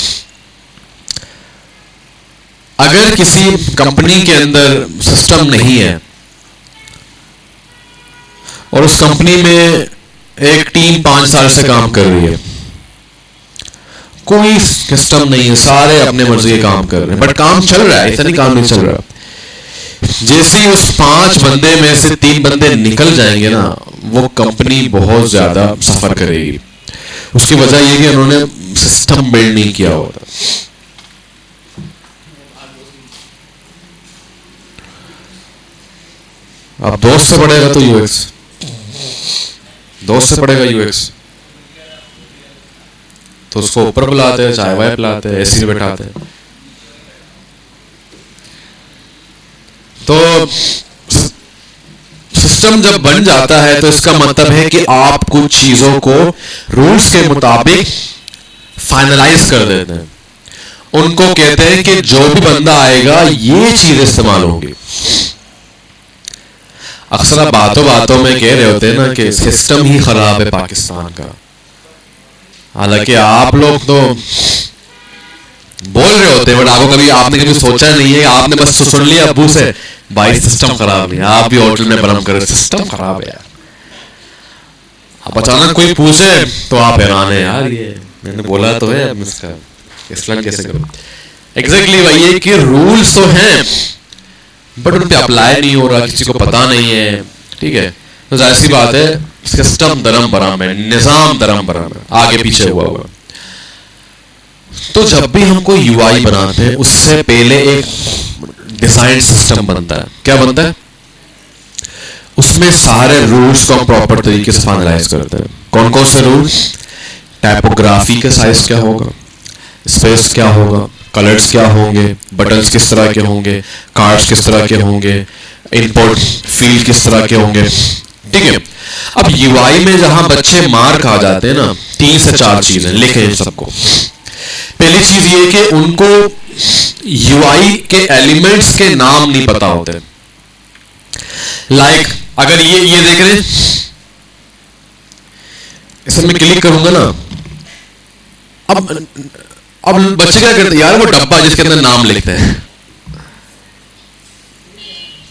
अगर किसी कंपनी के अंदर सिस्टम नहीं है और उस कंपनी में एक टीम 5 साल से काम कर रही है, कोई सिस्टम नहीं है, सारे अपने मर्जी के काम कर रहे हैं, बट काम चल रहा है, ऐसा नहीं काम नहीं चल रहा। जैसे ही उस 5 बंदे में से 3 बंदे निकल जाएंगे ना, वो कंपनी बहुत ज्यादा सफर करेगी। उसकी वजह यह कि उन्होंने सिस्टम बिल्ड नहीं किया होता। अब दोस्त से पढ़ेगा तो यूएक्स, दोस्त से पढ़ेगा यूएक्स, तो उसको ऊपर बुलाते हैं, चाय वाय पिलाते हैं, एसी में बैठाते हैं। तो सिस्टम जब बन जाता है तो इसका मतलब है कि आप कुछ चीजों को रूल्स के मुताबिक फाइनलाइज कर देते हैं। उनको कहते हैं कि जो भी बंदा आएगा ये चीज इस्तेमाल होंगी। अक्सर आप बातों बातों में कह रहे होते हैं ना कि सिस्टम ही खराब है पाकिस्तान का, हालांकि आप लोग तो बोल रहे होते हैं, बट आपने कभी सोचा नहीं है। आपने बस सुन लिया अब्बू से, भाई सिस्टम खराब है, आप भी होटल में बरम करे सिस्टम खराब है यार। अब अचानक कोई पूछे तो आप हैरान है, यार ये मैंने बोला तो है, अब इसका एक्सप्लेन कैसे करूं। एग्जैक्टली वही है कि रूल्स तो हैं बट उन पे अप्लाई नहीं हो रहा, किसी को पता नहीं है, ठीक है। तो जाहिर सी बात है सिस्टम दरम बरम है, निजाम दरम बरम है, आगे पीछे हुआ हुआ। तो जब भी हम कोई यूआई बनाते हैं उससे पहले एक डिजाइन सिस्टम बनता है। क्या बनता है? उसमें सारे रूल्स को हम प्रॉपर तरीके से फाइनलाइज करते हैं। कौन कौन से रूल्स? टाइपोग्राफी का साइज क्या होगा, स्पेस क्या होगा, कलर्स क्या होंगे, बटन्स किस तरह के होंगे, कार्ड्स किस तरह के होंगे, इनपुट फील्ड किस तरह के होंगे, ठीक है। अब यूआई में जहां बच्चे मार खा जाते हैं ना, 3 से 4 चीजें लिखे इन सबको। पहली चीज ये कि उनको यूआई के एलिमेंट्स के नाम नहीं पता होते। लाइक अगर ये देख रहे हैं, इसमें मैं क्लिक करूंगा ना, अब बच्चे क्या करते हैं यार, वो डब्बा जिसके अंदर नाम लिखते हैं,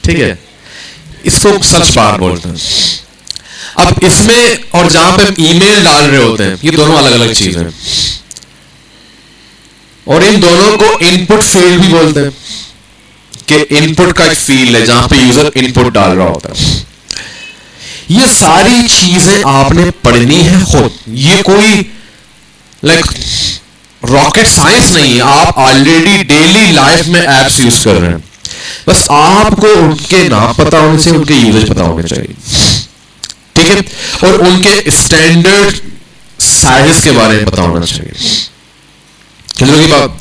ठीक है, इसको सर्च बार बोलते हैं। अब इसमें और जहां पे ईमेल डाल रहे होते हैं, ये दोनों अलग अलग चीजें हैं, और इन दोनों को इनपुट फील्ड भी बोलते हैं कि इनपुट का एक फील्ड है जहां पे यूजर इनपुट डाल रहा होता है। ये सारी चीजें आपने पढ़नी है खुद, ये कोई लाइक रॉकेट साइंस नहीं है, आप ऑलरेडी डेली लाइफ में एप्स यूज कर रहे हैं, बस आपको उनके नाम पता होने चाहिए, उनके यूजेज पता होने चाहिए, ठीक है, और उनके स्टैंडर्ड साइजेस के बारे में पता होना चाहिए। कितनों की बात,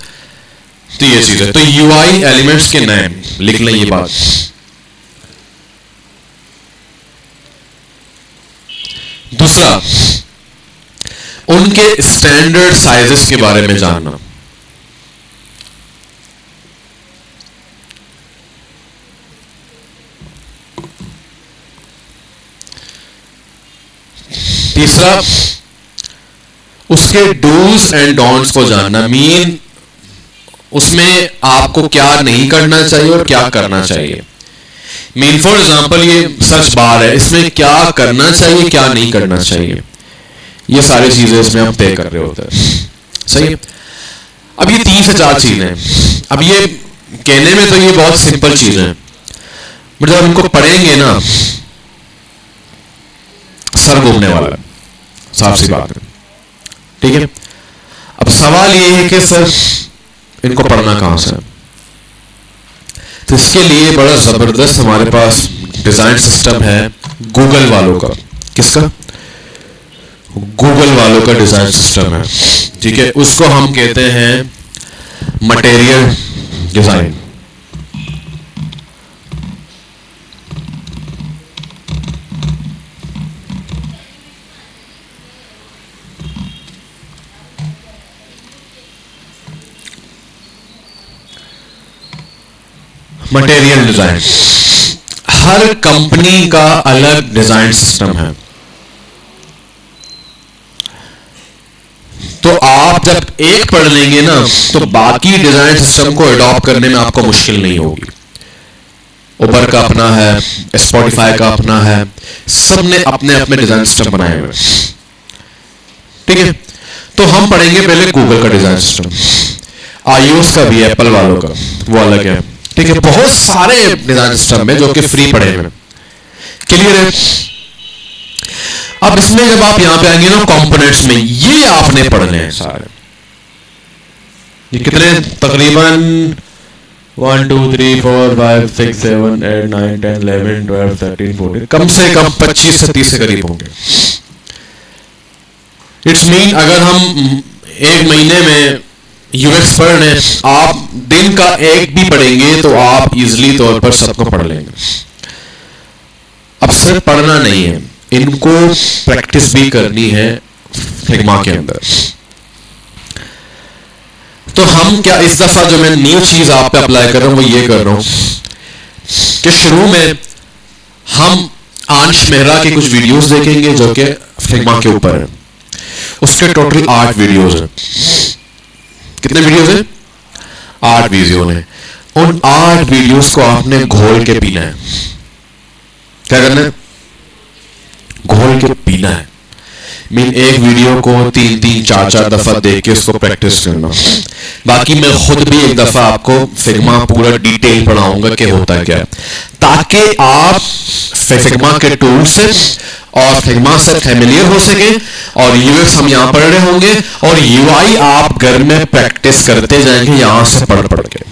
तो ये चीज है। तो यूआई एलिमेंट्स के नाम लिख लें ये बात। दूसरा, उनके स्टैंडर्ड साइजेस के बारे में जानना। तीसरा, उसके डूज एंड डोंट्स को जानना, मीन उसमें आपको क्या नहीं करना चाहिए और क्या करना चाहिए। मीन फॉर एग्जांपल ये सर्च बार है, इसमें क्या करना चाहिए क्या नहीं करना चाहिए, ये सारी चीजें इसमें हम तय कर रहे होते हैं, सही है। अब ये 3 से 4 चीजें हैं। अब ये कहने में तो ये बहुत सिंपल चीजें हैं, बट जब इनको पढ़ेंगे ना सर घूमने वाला, साफ सी बात है, ठीक है। अब सवाल ये है कि सर इनको पढ़ना कहां से, तो इसके लिए बड़ा जबरदस्त हमारे पास डिजाइन सिस्टम है गूगल वालों का। किसका? गूगल वालों का डिजाइन सिस्टम है, ठीक है। उसको हम कहते हैं मटेरियल डिजाइन। मटेरियल डिजाइन, हर कंपनी का अलग डिजाइन सिस्टम है, तो आप जब एक पढ़ लेंगे ना तो बाकी डिजाइन सिस्टम को अडॉप्ट करने में आपको मुश्किल नहीं होगी। उबर का अपना है, स्पॉटिफाई का अपना है, सबने अपने अपने डिजाइन सिस्टम बनाए हुए, ठीक है। तो हम पढ़ेंगे पहले गूगल का डिजाइन सिस्टम, iOS का भी, एप्पल वालों का वो अलग है, ठीक है। बहुत सारे डिजाइन सिस्टम है जो कि फ्री पड़े हुए, क्लियर है। अब इसमें जब आप यहां पे आएंगे ना कंपोनेंट्स में, ये आपने पढ़ने हैं सारे। ये कितने तकरीबन 1 2 3 4 5 6 7 8 9 10 11 12 13 14 कम से कम 25 से 30 के करीब होंगे। इट्स मीन अगर हम एक महीने में यूएक्स पढ़ रहे हैं, आप दिन का एक भी पढ़ेंगे तो आप इजीली तौर पर सबको पढ़ लेंगे। अब सिर्फ पढ़ना नहीं है, इनको प्रैक्टिस भी करनी है फिग्मा के अंदर। तो हम क्या इस दफा जो मैं न्यू चीज आप पे अप्लाई कर रहा हूं वो ये कर रहा हूं कि शुरू में हम आंश मेहरा की कुछ वीडियोस देखेंगे जो कि फिग्मा के ऊपर है। उसके टोटल 8 वीडियोस हैं। कितने वीडियोस हैं? 8 वीडियो हैं। उन 8 वीडियोस को आपने घोल के पीना है। क्या करना है? घोल के पीना है। मीन एक वीडियो को 3 4 दफा देख के उसको प्रैक्टिस करना। बाकी मैं खुद भी एक दफा आपको फिग्मा पूरा डिटेल पढ़ाऊंगा कि होता क्या है, ताकि आप फिग्मा के टूल से और फिग्मा से फैमिलियर हो सके, और यूएक्स हम यहां पढ़ रहे होंगे और यूआई आप घर में प्रैक्टिस करते जाएंगे यहां से पढ़ के।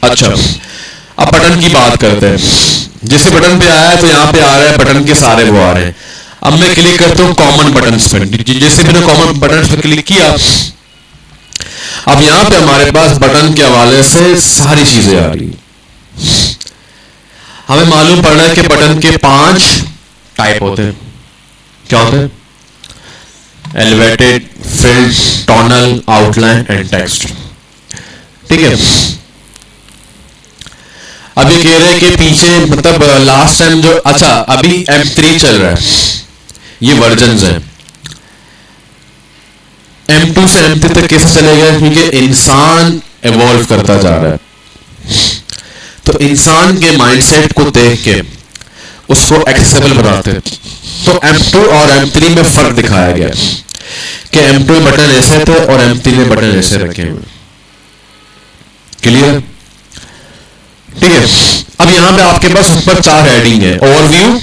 अच्छा, अब बटन की बात करते हैं। जिस बटन पे आया है तो यहां पे आ रहा है बटन के सारे वो आ रहे हैं। अब मैं क्लिक करता हूं कॉमन बटन्स पे। जैसे मैंने कॉमन बटन्स पे क्लिक किया, अब यहां पे हमारे पास बटन के हवाले से सारी चीजें आ रही। हमें मालूम पड़ रहा है कि बटन के 5 टाइप होते हैं। क्या होते हैं? Elevated, field, tonal, outline and text. ठीक है। अब ये कह रहे हैं कि पीछे मतलब लास्ट टाइम जो, अच्छा अभी M3 चल रहा है, ये वर्जन्स हैं, M2 से M3 तक कैसे चलेगा? क्योंकि इंसान इवॉल्व करता जा रहा है, तो इंसान के माइंडसेट को देख के उसको एक्सेसिबल बनाते हैं। तो M2 और M3 में फर्क दिखाया गया कि M2 में बटन ऐसे थे और M3 में बटन ऐसे रखे हुए। क्लियर? ठीक है। अब यहां पे आपके पास ऊपर 4 हेडिंग है। ओवरव्यू,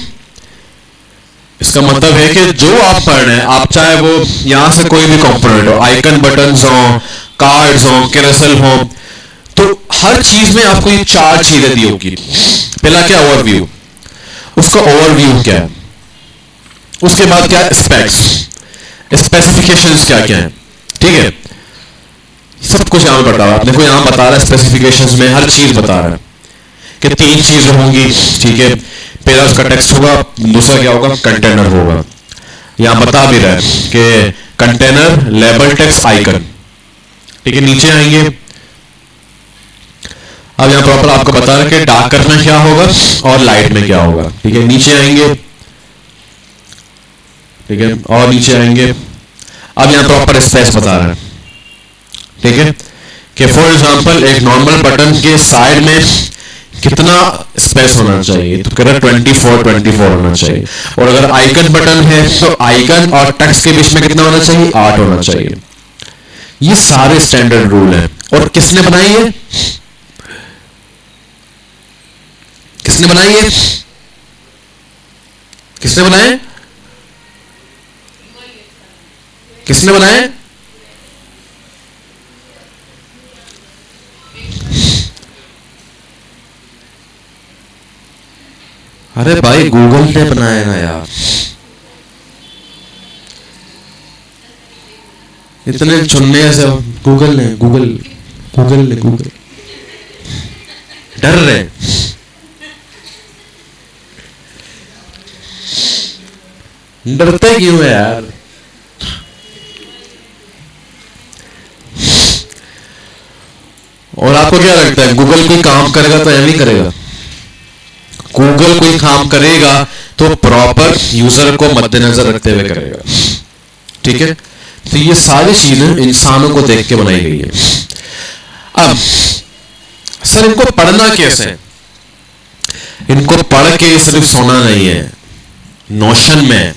इसका मतलब है कि जो आप पढ़ रहे हैं, आप चाहे वो यहां से कोई भी कंपोनेंट हो, आइकन बटन्स हो, कार्ड्स हो, कैरोसेल हो, तो हर चीज में आपको ये 4 चीजें दी होगी। पहला क्या? ओवरव्यू। उसका ओवरव्यू क्या है, उसके बाद क्या? स्पेक्स, स्पेसिफिकेशंस क्या क्या है। ठीक है, सब कुछ यहां बता रहा है। देखो यहां बता रहा है स्पेसिफिकेशंस में हर चीज बता रहा है कि 3 चीजें होंगी। ठीक है, पहला उसका टेक्स्ट होगा, दूसरा क्या होगा? कंटेनर होगा। यहां बता भी रहा है कि कंटेनर, लेबल, टेक्स्ट, आइकन। ठीक है, नीचे आएंगे। अब यहां प्रॉपर आपको बता रहा है कि डार्क करना क्या होगा और लाइट में क्या होगा। ठीक है, नीचे आएंगे। ठीक है, और नीचे आएंगे। अब यहां प्रॉपर स्पेस बता रहा है। ठीक है, कि फॉर एग्जांपल एक नॉर्मल बटन के साइड में कितना स्पेस होना चाहिए, तो कह रहा है 24 होना चाहिए। और अगर आइकन बटन है तो आइकन और टेक्स्ट के बीच में कितना होना चाहिए? 8 होना चाहिए। ये सारे स्टैंडर्ड रूल हैं। और किसने बनाई है? किसने बनाई है? किसने बनाए? किसने बनाए? अरे भाई गूगल ने बनाया ना यार, इतने चुनने से। गूगल ने डर रहे। डरते क्यों है यार? और आपको क्या लगता है गूगल कोई काम करेगा तो नहीं करेगा? गूगल कोई काम करेगा तो प्रॉपर यूजर को मद्देनजर रखते हुए करेगा। ठीक है, तो ये सारी चीजें इंसानों को देख के बनाई गई है। अब सर इनको पढ़ना कैसे है? इनको पढ़ के सिर्फ सोना नहीं है, नोशन में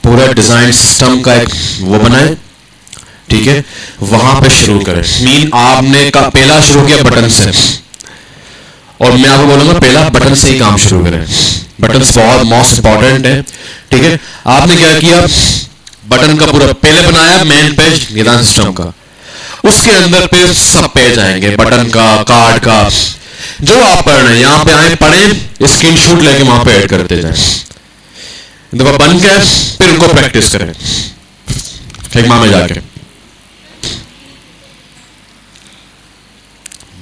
पूरा डिजाइन सिस्टम का एक वो बनाए। ठीक है, वहां पे शुरू करें। मीन आपने का पहला शुरू किया बटन से, और मैं आपको बोलूंगा पहला बटन से ही काम शुरू करें। बटन बहुत मोस्ट इंपॉर्टेंट है। ठीक है, आपने क्या किया? बटन का पूरा पहले बनाया मेन पेज निदान सिस्टम का, उसके अंदर पे सब पेज आएंगे, बटन का, कार्ड का, जो आप पढ़ रहे हैं यहां पे आए, पढ़ें, स्क्रीनशॉट लेके वहां पे ऐड करते जाएं। देखो बन गए, फिर उनको प्रैक्टिस करें फिग्मा में जाके।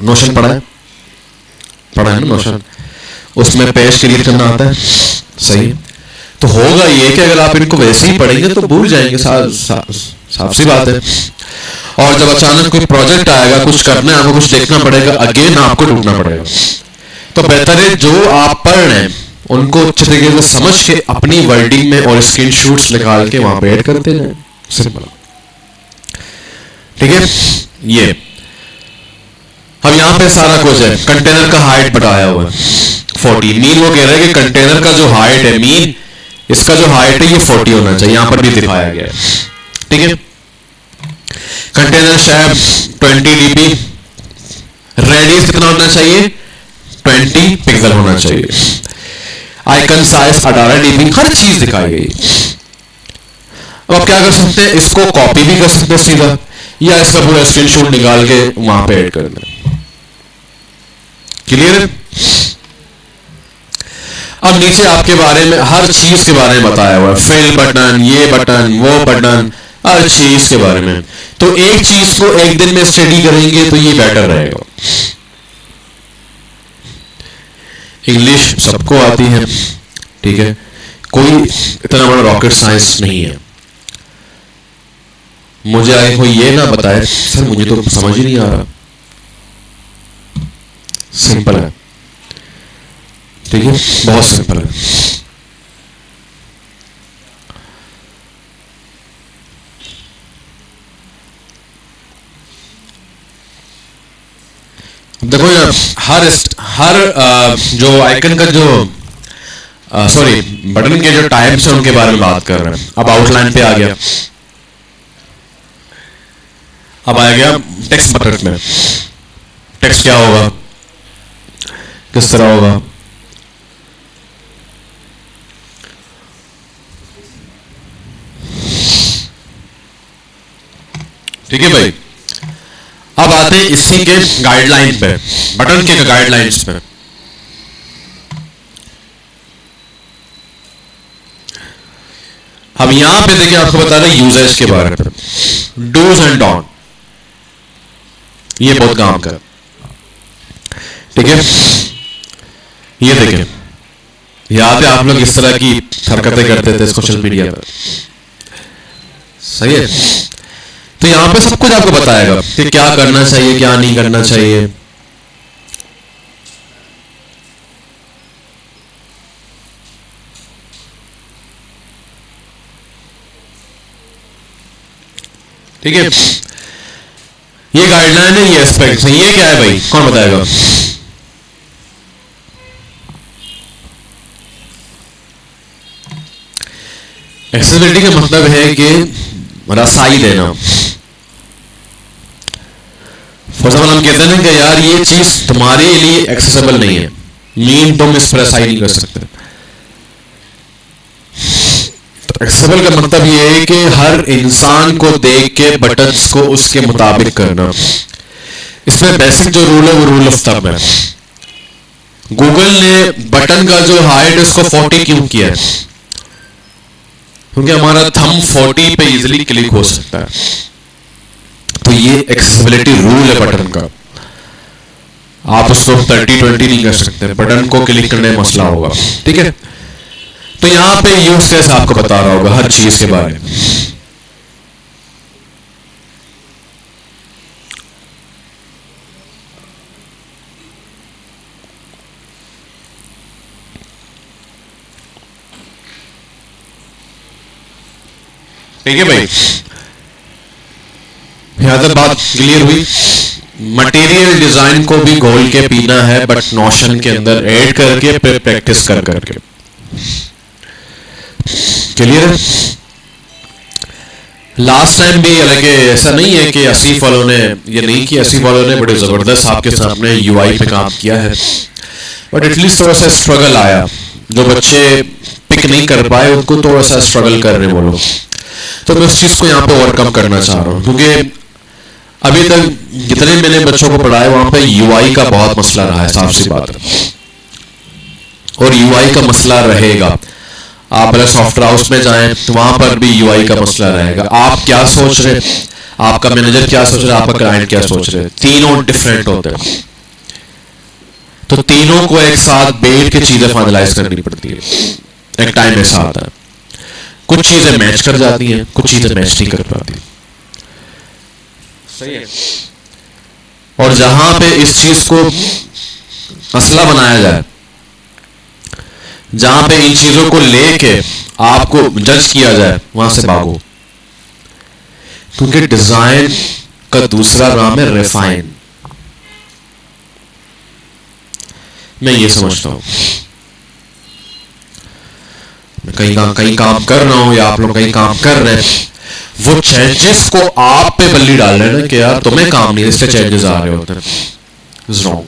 नोशन पढ़ा है ना नोशन? उसमें पेज क्रिएट करना आता है, सही है। तो होगा ये कि अगर आप इनको वैसे ही पढ़ेंगे तो भूल जाएंगे, साफ सी बात है। और जब अचानक कोई प्रोजेक्ट आएगा, कुछ करना है, आपको कुछ देखना पड़ेगा, अगेन आपको ढूंढना पड़ेगा। तो बेहतर है जो आप पढ़ रहे हैं उनको अच्छे तरीके से समझ के अपनी वर्डिंग में और स्क्रीनशॉट्स निकाल के वहां पे ऐड करते जाएं। सिंपल। ठीक है, ये अब यहां पे सारा कुछ है। कंटेनर का हाइट बताया हुआ है 40। मीन वो कह रहा है कि कंटेनर का जो हाइट है, मीन इसका जो हाइट है ये 40 होना चाहिए, यहां पर भी दिखाया गया है। ठीक है, कंटेनर शेप 20 dp, रेडियस कितना होना चाहिए? 20 पिक्सल होना चाहिए। आइकन साइज 18 dp, हर चीज दिखाई गई। अब आप क्या कर सकते हैं? इसको कॉपी भी कर सकते हैं सीधा, या इसका पूरा स्क्रीनशॉट निकाल के वहां पे ऐड कर दें। क्लियर है? अब नीचे आपके बारे में हर चीज के बारे में बताया हुआ है, फिल बटन, ये बटन, वो बटन, हर चीज के बारे में। तो एक चीज को एक दिन में स्टडी करेंगे तो ये बेटर रहेगा। इंग्लिश सबको आती है, ठीक है, कोई इतना बड़ा रॉकेट साइंस नहीं है। मुझे आगे कोई ये ना बताए सर मुझे तो समझ ही नहीं आ रहा, सिंपल है। ठीक है, बहुत सिंपल है। देखो यार, हर जो आइकन का जो सॉरी बटन के जो टाइप्स है उनके बारे में बात कर रहे हैं. अब आउटलाइन पे आ गया. अब आ गया टेक्स्ट बटन में. टेक्स्ट क्या होगा, किस तरह होगा? ठीक है भाई. अब आते हैं इसी के गाइडलाइन पे, बटन के गाइडलाइंस पे. अब यहां पे देखिए आपको बता रहे यूजर्स के बारे में, डूज एंड डोंट. ये बहुत काम कर. ठीक है, ये देखिए यहां पे आप लोग इस तरह की हरकतें करते थे सोशल मीडिया पर. सही है. तो यहां पे सब कुछ आपको बताएगा कि क्या करना चाहिए, क्या नहीं करना चाहिए. ठीक है, ये गाइडलाइन है, ये एस्पेक्ट्स है. ये क्या है भाई, कौन बताएगा? एक्सेसिबिलिटी का मतलब है कि रसाई देना. फॉर एग्जाम्पल हम कहते हैं ना कि यार ये चीज तुम्हारे लिए एक्सेसिबल नहीं है, मीन तुम इस पर रसाई नहीं कर सकते. तो एक्सेसिबल का मतलब ये है कि हर इंसान को देख के बटन्स को उसके मुताबिक करना. इसमें बेसिक जो रूल है वो रूल ऑफ थंब है. गूगल ने बटन का जो हाइट है उसको 40 क्यों किया है? क्योंकि हमारा थंब 40 पे इजीली क्लिक हो सकता है. तो ये एक्सेसिबिलिटी रूल है बटन का. आप उसको 30-20 नहीं कर सकते, बटन को क्लिक करने में मसला होगा. ठीक है, तो यहां पे यूज केस आपको बता रहा होगा हर चीज के बारे में. ठीक है भाई, यहां तक बात क्लियर हुई. मटेरियल डिजाइन को भी घोल के पीना है, बट नोशन के अंदर ऐड करके फिर प्रैक्टिस कर करके. क्लियर है? लास्ट टाइम भी हालांकि ऐसा नहीं है कि आसिफ वालों ने ये नहीं किया. आसिफ वालों ने बड़े जबरदस्त आपके सामने यूआई पे काम किया है, बट एटलीस्ट थोड़ा सा स्ट्रगल आया. जो बच्चे पिक नहीं कर पाए उनको थोड़ा सा स्ट्रगल कर रहे हैं वो लोग. तो मैं उस चीज को यहाँ पे ओवरकम करना चाह रहा हूँ, क्योंकि अभी तक जितने मैंने बच्चों को पढ़ाया वहां पे यूआई का बहुत मसला रहा है, साफ सी बात है. और यूआई का मसला रहेगा. आप अगर सॉफ्टवेयर हाउस में जाएं तो वहां पर भी यूआई का मसला रहेगा. आप क्या सोच रहे, आपका मैनेजर क्या सोच रहा है, आपका क्लाइंट क्या सोच रहे, तीनों डिफरेंट होते हैं. तो तीनों को एक साथ बैठ के चीजें फाइनलाइज करनी पड़ती है. एक टाइम ऐसा आता है कुछ चीजें मैच कर जाती हैं, कुछ चीजें मैच नहीं कर पाती. सही है. और जहां पे इस चीज को मसला बनाया जाए, जहां पे इन चीजों को लेके आपको जज किया जाए, वहां से भागो. क्योंकि डिजाइन का दूसरा नाम है रिफाइन. मैं ये समझता हूं, मैं कहीं काम कर रहा हूं या आप लोग कहीं काम कर रहे हैं, वो चेंजेस को आप पे बल्ली डाल रहे हैं ना कि यार तुम्हें काम नहीं, इससे चेंजेस आ रहे होते हैं. रॉन्ग.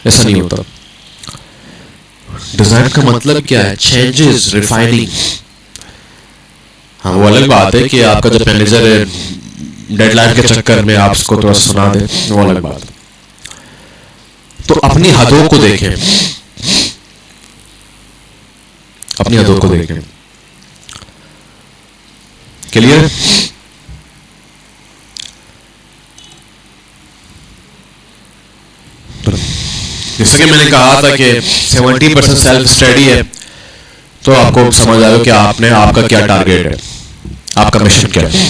ऐसा नहीं होता. डिजाइन का मतलब क्या है? Changes, refining. हाँ, वो अलग बात है कि आपका जो मैनेजर है डेडलाइन के चक्कर में आप उसको थोड़ा सुना दे, वो अलग बात है. तो अपनी हदों को देखें, अपनी हदों को देखें. क्लियर? जैसे कि मैंने कहा था कि 70% सेल्फ स्टडी है, तो आपको समझ आएगा कि आपका क्या टारगेट है, आपका मिशन क्या है.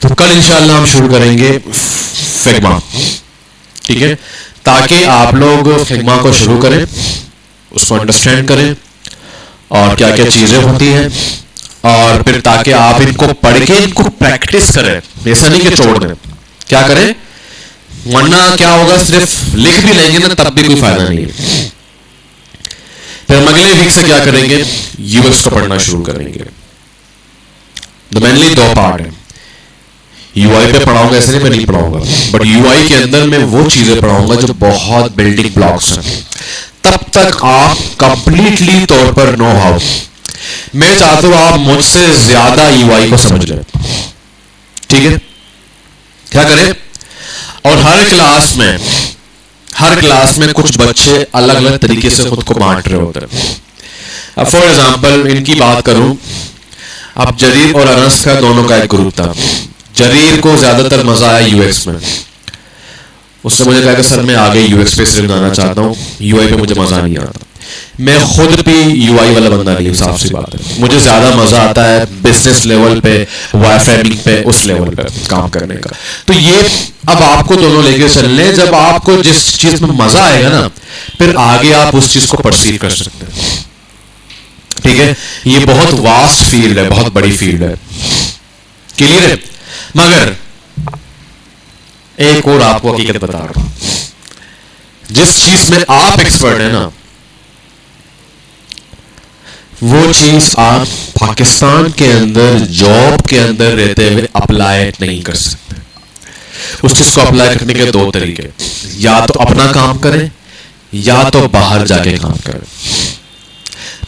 तो कल इंशाल्लाह हम शुरू करेंगे फिग्मा. ठीक है, ताकि आप लोग फिग्मा को शुरू करें, उसको अंडरस्टैंड करें और क्या क्या चीजें होती हैं, और फिर ताकि आप इनको पढ़ के इनको प्रैक्टिस करें. ऐसा नहीं कि छोड़ दें. क्या करें? वरना क्या होगा, सिर्फ लिख भी लेंगे ना तब भी कोई फायदा नहीं है। फिर हम अगले वीक से क्या करेंगे, यूएक्स को पढ़ना शुरू करेंगे। तो मेनली दो पार्ट है, यूआई पे पढ़ाऊंगा, ऐसे नहीं मैं नहीं पढ़ाऊंगा, बट यूआई के अंदर मैं वो चीजें पढ़ाऊंगा जो बहुत बिल्डिंग ब्लॉक्स हैं। तब तक आप कंप्लीटली तौर पर नो हाउ, मैं चाहता हूं आप मुझसे ज्यादा यूआई को समझ लें, ठीक है? क्या करें? और हर क्लास में कुछ बच्चे अलग अलग तरीके से खुद को बांट रहे होते हैं। अब फॉर एग्जांपल इनकी बात करूं, अब जरीर और अनस का दोनों का एक ग्रुप था। जरीर को ज्यादातर मजा आया यूएक्स में, उससे मुझे कहा कि सर मैं आगे यूएक्स पे सिर्फ जाना चाहता हूँ, यूआई पे मुझे मजा नहीं आता। मैं खुद भी यूआई वाला बंदा नहीं हूँ, साफ सी बात है। मुझे ज्यादा मजा आता है बिजनेस लेवल पे, वायरफ्रेमिंग पे, उस लेवल पे काम करने का। तो ये अब आपको दोनों लेके चलने, जब आपको जिस चीज में मजा आएगा ना, फिर आगे आप उस चीज को परसीव कर सकते हैं, ठीक है? ये बहुत वास्ट फील्ड है, बहुत बड़ी फील्ड है, क्लियर है? मगर एक और आपको हकीकत बता रहा हूं, जिस चीज में आप एक्सपर्ट है ना, वो चीज आप पाकिस्तान के अंदर जॉब के अंदर रहते हुए अप्लाई नहीं कर सकते। उस चीज को अप्लाई करने के दो तरीके, या तो अपना काम करें या तो बाहर जाके काम करें।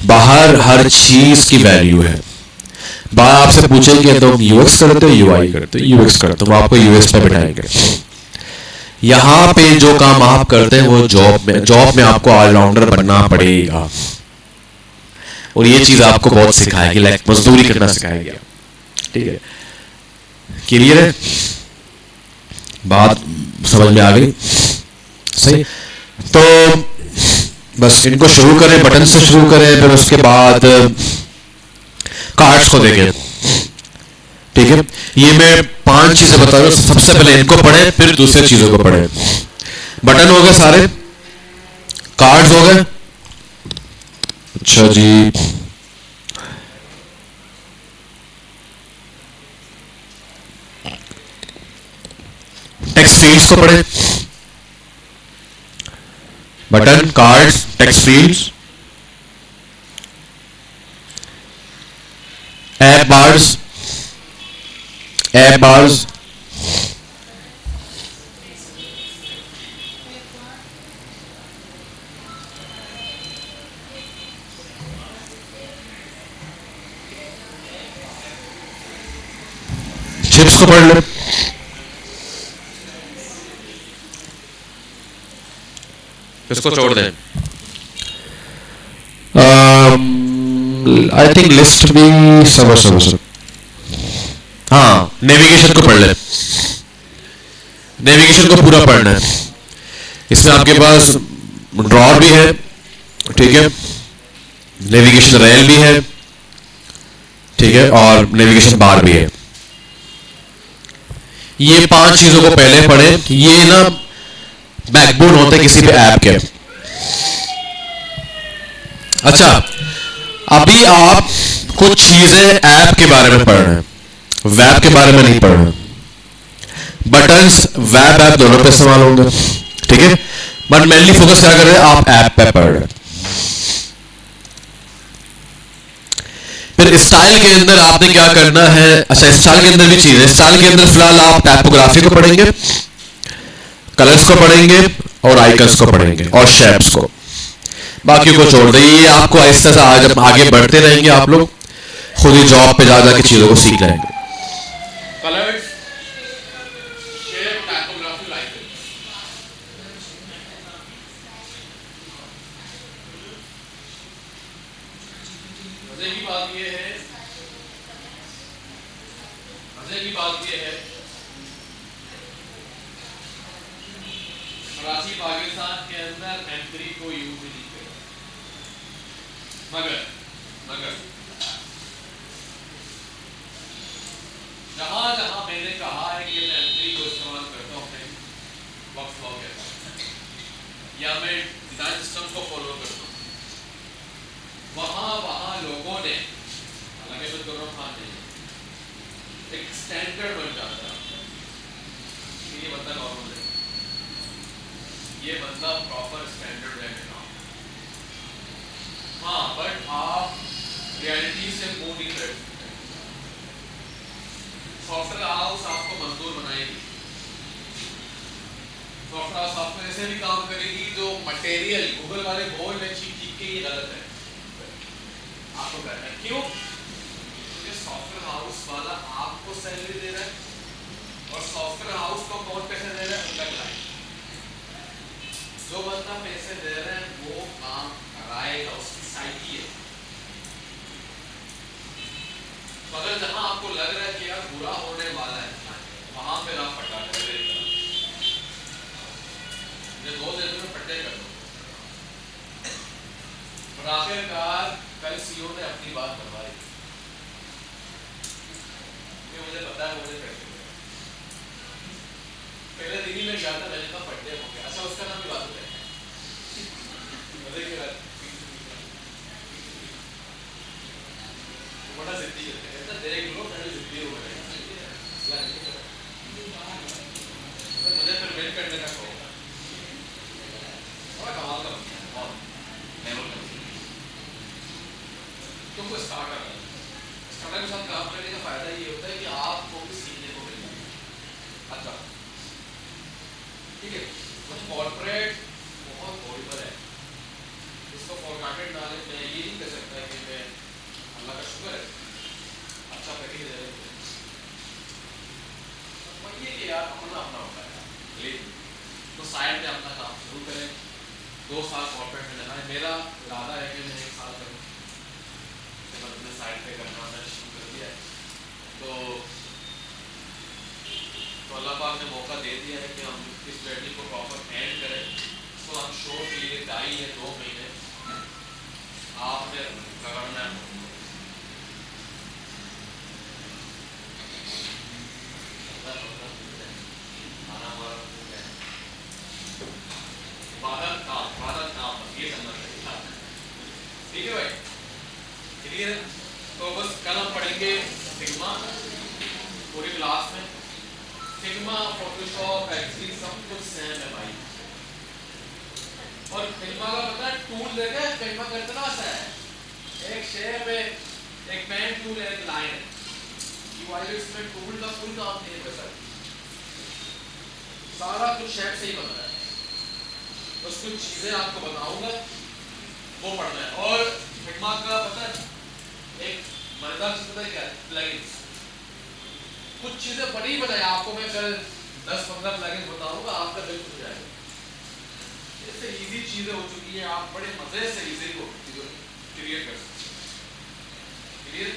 बाहर हर चीज की वैल्यू है। बाहर आपसे पूछेंगे तुम यूएक्स करते हो, यूआई करते हो, यूएक्स करते हो, वो आपको यूएक्स पे बिठाएंगे। यहां पे जो काम आप करते हैं वो जॉब में आपको ऑलराउंडर बनना पड़ेगा, और ये चीज आपको बहुत सिखाएगी, लाइक मजदूरी करना सिखाएगी, ठीक है? क्लियर है? बात समझ में आ गई? सही। तो बस इनको शुरू करें, बटन से शुरू करें, फिर उसके बाद कार्ड्स को देखें, ठीक है? ये मैं 5 चीजें बता रहा हूं, सबसे पहले इनको पढ़े, फिर दूसरी चीजों को पढ़े। बटन हो गए सारे, कार्ड्स हो गए, अच्छा जी, टेक्स्ट फील्ड्स को पढ़े, button, cards, text fields, app bars, chips को पढ़ ले, इसको छोड़ दें। आई थिंक लिस्ट भी सब। हाँ, नेविगेशन को पढ़ ले, नेविगेशन को पूरा पढ़ना है। इसमें आपके पास ड्रॉर भी है, ठीक है? नेविगेशन रेल भी है, ठीक है? और नेविगेशन बार भी है। ये 5 चीजों को पहले पढ़े। ये ना बैकबोन होता है किसी भी ऐप के। अच्छा, अभी आप कुछ चीजें ऐप के बारे में पढ़ रहे हैं, वेब के बारे में नहीं पढ़ रहे। बटन्स वेब ऐप दोनों पे इस्तेमाल होंगे, ठीक है? बट मेनली फोकस क्या कर रहे हैं आप, ऐप पे पढ़ रहे हैं। फिर स्टाइल के अंदर आपने क्या करना है, अच्छा स्टाइल के अंदर भी चीज है। स्टाइल के अंदर फिलहाल आप टाइपोग्राफी को पढ़ेंगे, कलर्स को पढ़ेंगे, और आइकन्स को पढ़ेंगे, और शेप्स को। बाकी को छोड़ दें, ये आपको आहिस्ता से जब आगे बढ़ते रहेंगे आप लोग खुद ही जॉब पे जा जाके चीजों को सीख लेंगे। Colours, shape, typography, icons. मजे की बात ये है कराची पाकिस्तान के अंदर M3 को यूज नहीं करेगा, मगर जहां जहां मैंने कहा है कि मैं M3 को इस्तेमाल करता हूं अपने वर्कफ्लो के अंदर, या मैं डिजाइन सिस्टम्स को फॉलो करता हूं, वहां लोगों ने, हालांकि तो दोनों खाते हैं, एक स्टैंडर्ड बन जाता है कि ये बंदा नॉर्मल है। ये मतलब प्रॉपर स्टैंडर्ड है काम। हाँ, बट आप रियलिटी से मूव नहीं कर सकते। सॉफ्टवेयर हाउस आपको मजदूर बनाएगी, सॉफ्टवेयर हाउस आपको ऐसे भी काम करेगी जो मटेरियल गूगल वाले बोल में चीख के ये गलत है आपको करना है। क्यों? क्योंकि सॉफ्टवेयर हाउस वाला आपको सैलरी दे रहा है और सॉफ्टवेयर हाउस को कौन पैसे दे रहा है? उनका क्लाइंट। जो बंदा पैसे दे रहा है वो काम कराएगा, उसकी साइकी है। तो अगर जहां आपको लग रहा है कि यार बुरा होने वाला है वहां पे आप फटा कर देगा, ये 2 दिन में फटे कर दो। और आखिरकार कल सीईओ ने अपनी बात करवाई कि मुझे पता है मुझे पैसे पहले दिन ही में गया था, मैंने कहा बर्थडे हो गया। अच्छा, उसका नाम भी बात हो जाएगा मजे की बात। बड़ा जिद्दी है, देख लो मैं जिद्दी हो गया, मुझे फिर वेट करने का शौक है, बड़ा कमाल का बनता है, बहुत लेवल का। तुमको स्टार्टअप है, स्टार्टअप के साथ काम करने का फायदा ये होता है कि आपको भी सीखने को मिलता है। अच्छा ठीक है, कुछ कॉर्पोरेट बहुत हॉरिबल है, इसको फॉरगॉटेड नॉलेज में ये नहीं कर सकता कि मैं अल्लाह का शुक्र है अच्छा पैकेज दे रहे हैं, ये कि यार अपना अपना होता है लेकिन तो साइड में अपना काम शुरू करें। 2 साल कॉर्पोरेट में जाना है, मेरा इरादा है कि मैं 1 साल करूँ, फिर अपने साइड पे करना मैंने शुरू कर दिया है। तो अल्लाह पाक ने मौका दे दिया है कि हम इस जर्नी को प्रॉपर एंड करें। तो हम शो के लिए 2.5 या 2 महीने आपने रगड़ना है। ठीक है भाई, क्लियर है? तो बस कल हम पढ़ेंगे सिग्मा पूरी क्लास में। सिग्मा, फोटोशॉप, एक्सेल सब कुछ सेम है भाई। और फिल्मा का पता है टूल देखे, फिल्मा का इतना सा है, एक शेप है, एक पेन टूल है, एक लाइन है। यूआईएक्स में टूल का कोई काम नहीं है वैसा, सारा कुछ शेप से ही बन रहा है। बस कुछ चीजें आपको बताऊंगा वो पढ़ना है। और फिल्मा का पता है एक मजेदार चीज पता है क्या है? प्लगइन्स। कुछ चीजें बड़ी बताए आपको, मैं कल 10-15 प्लगइन्स बताऊंगा, आपका दिल खुल जाएगा। इससे इजी चीजें हो चुकी है, आप बड़े मजे से इजी को क्रिएट कर सकते हैं। क्लियर?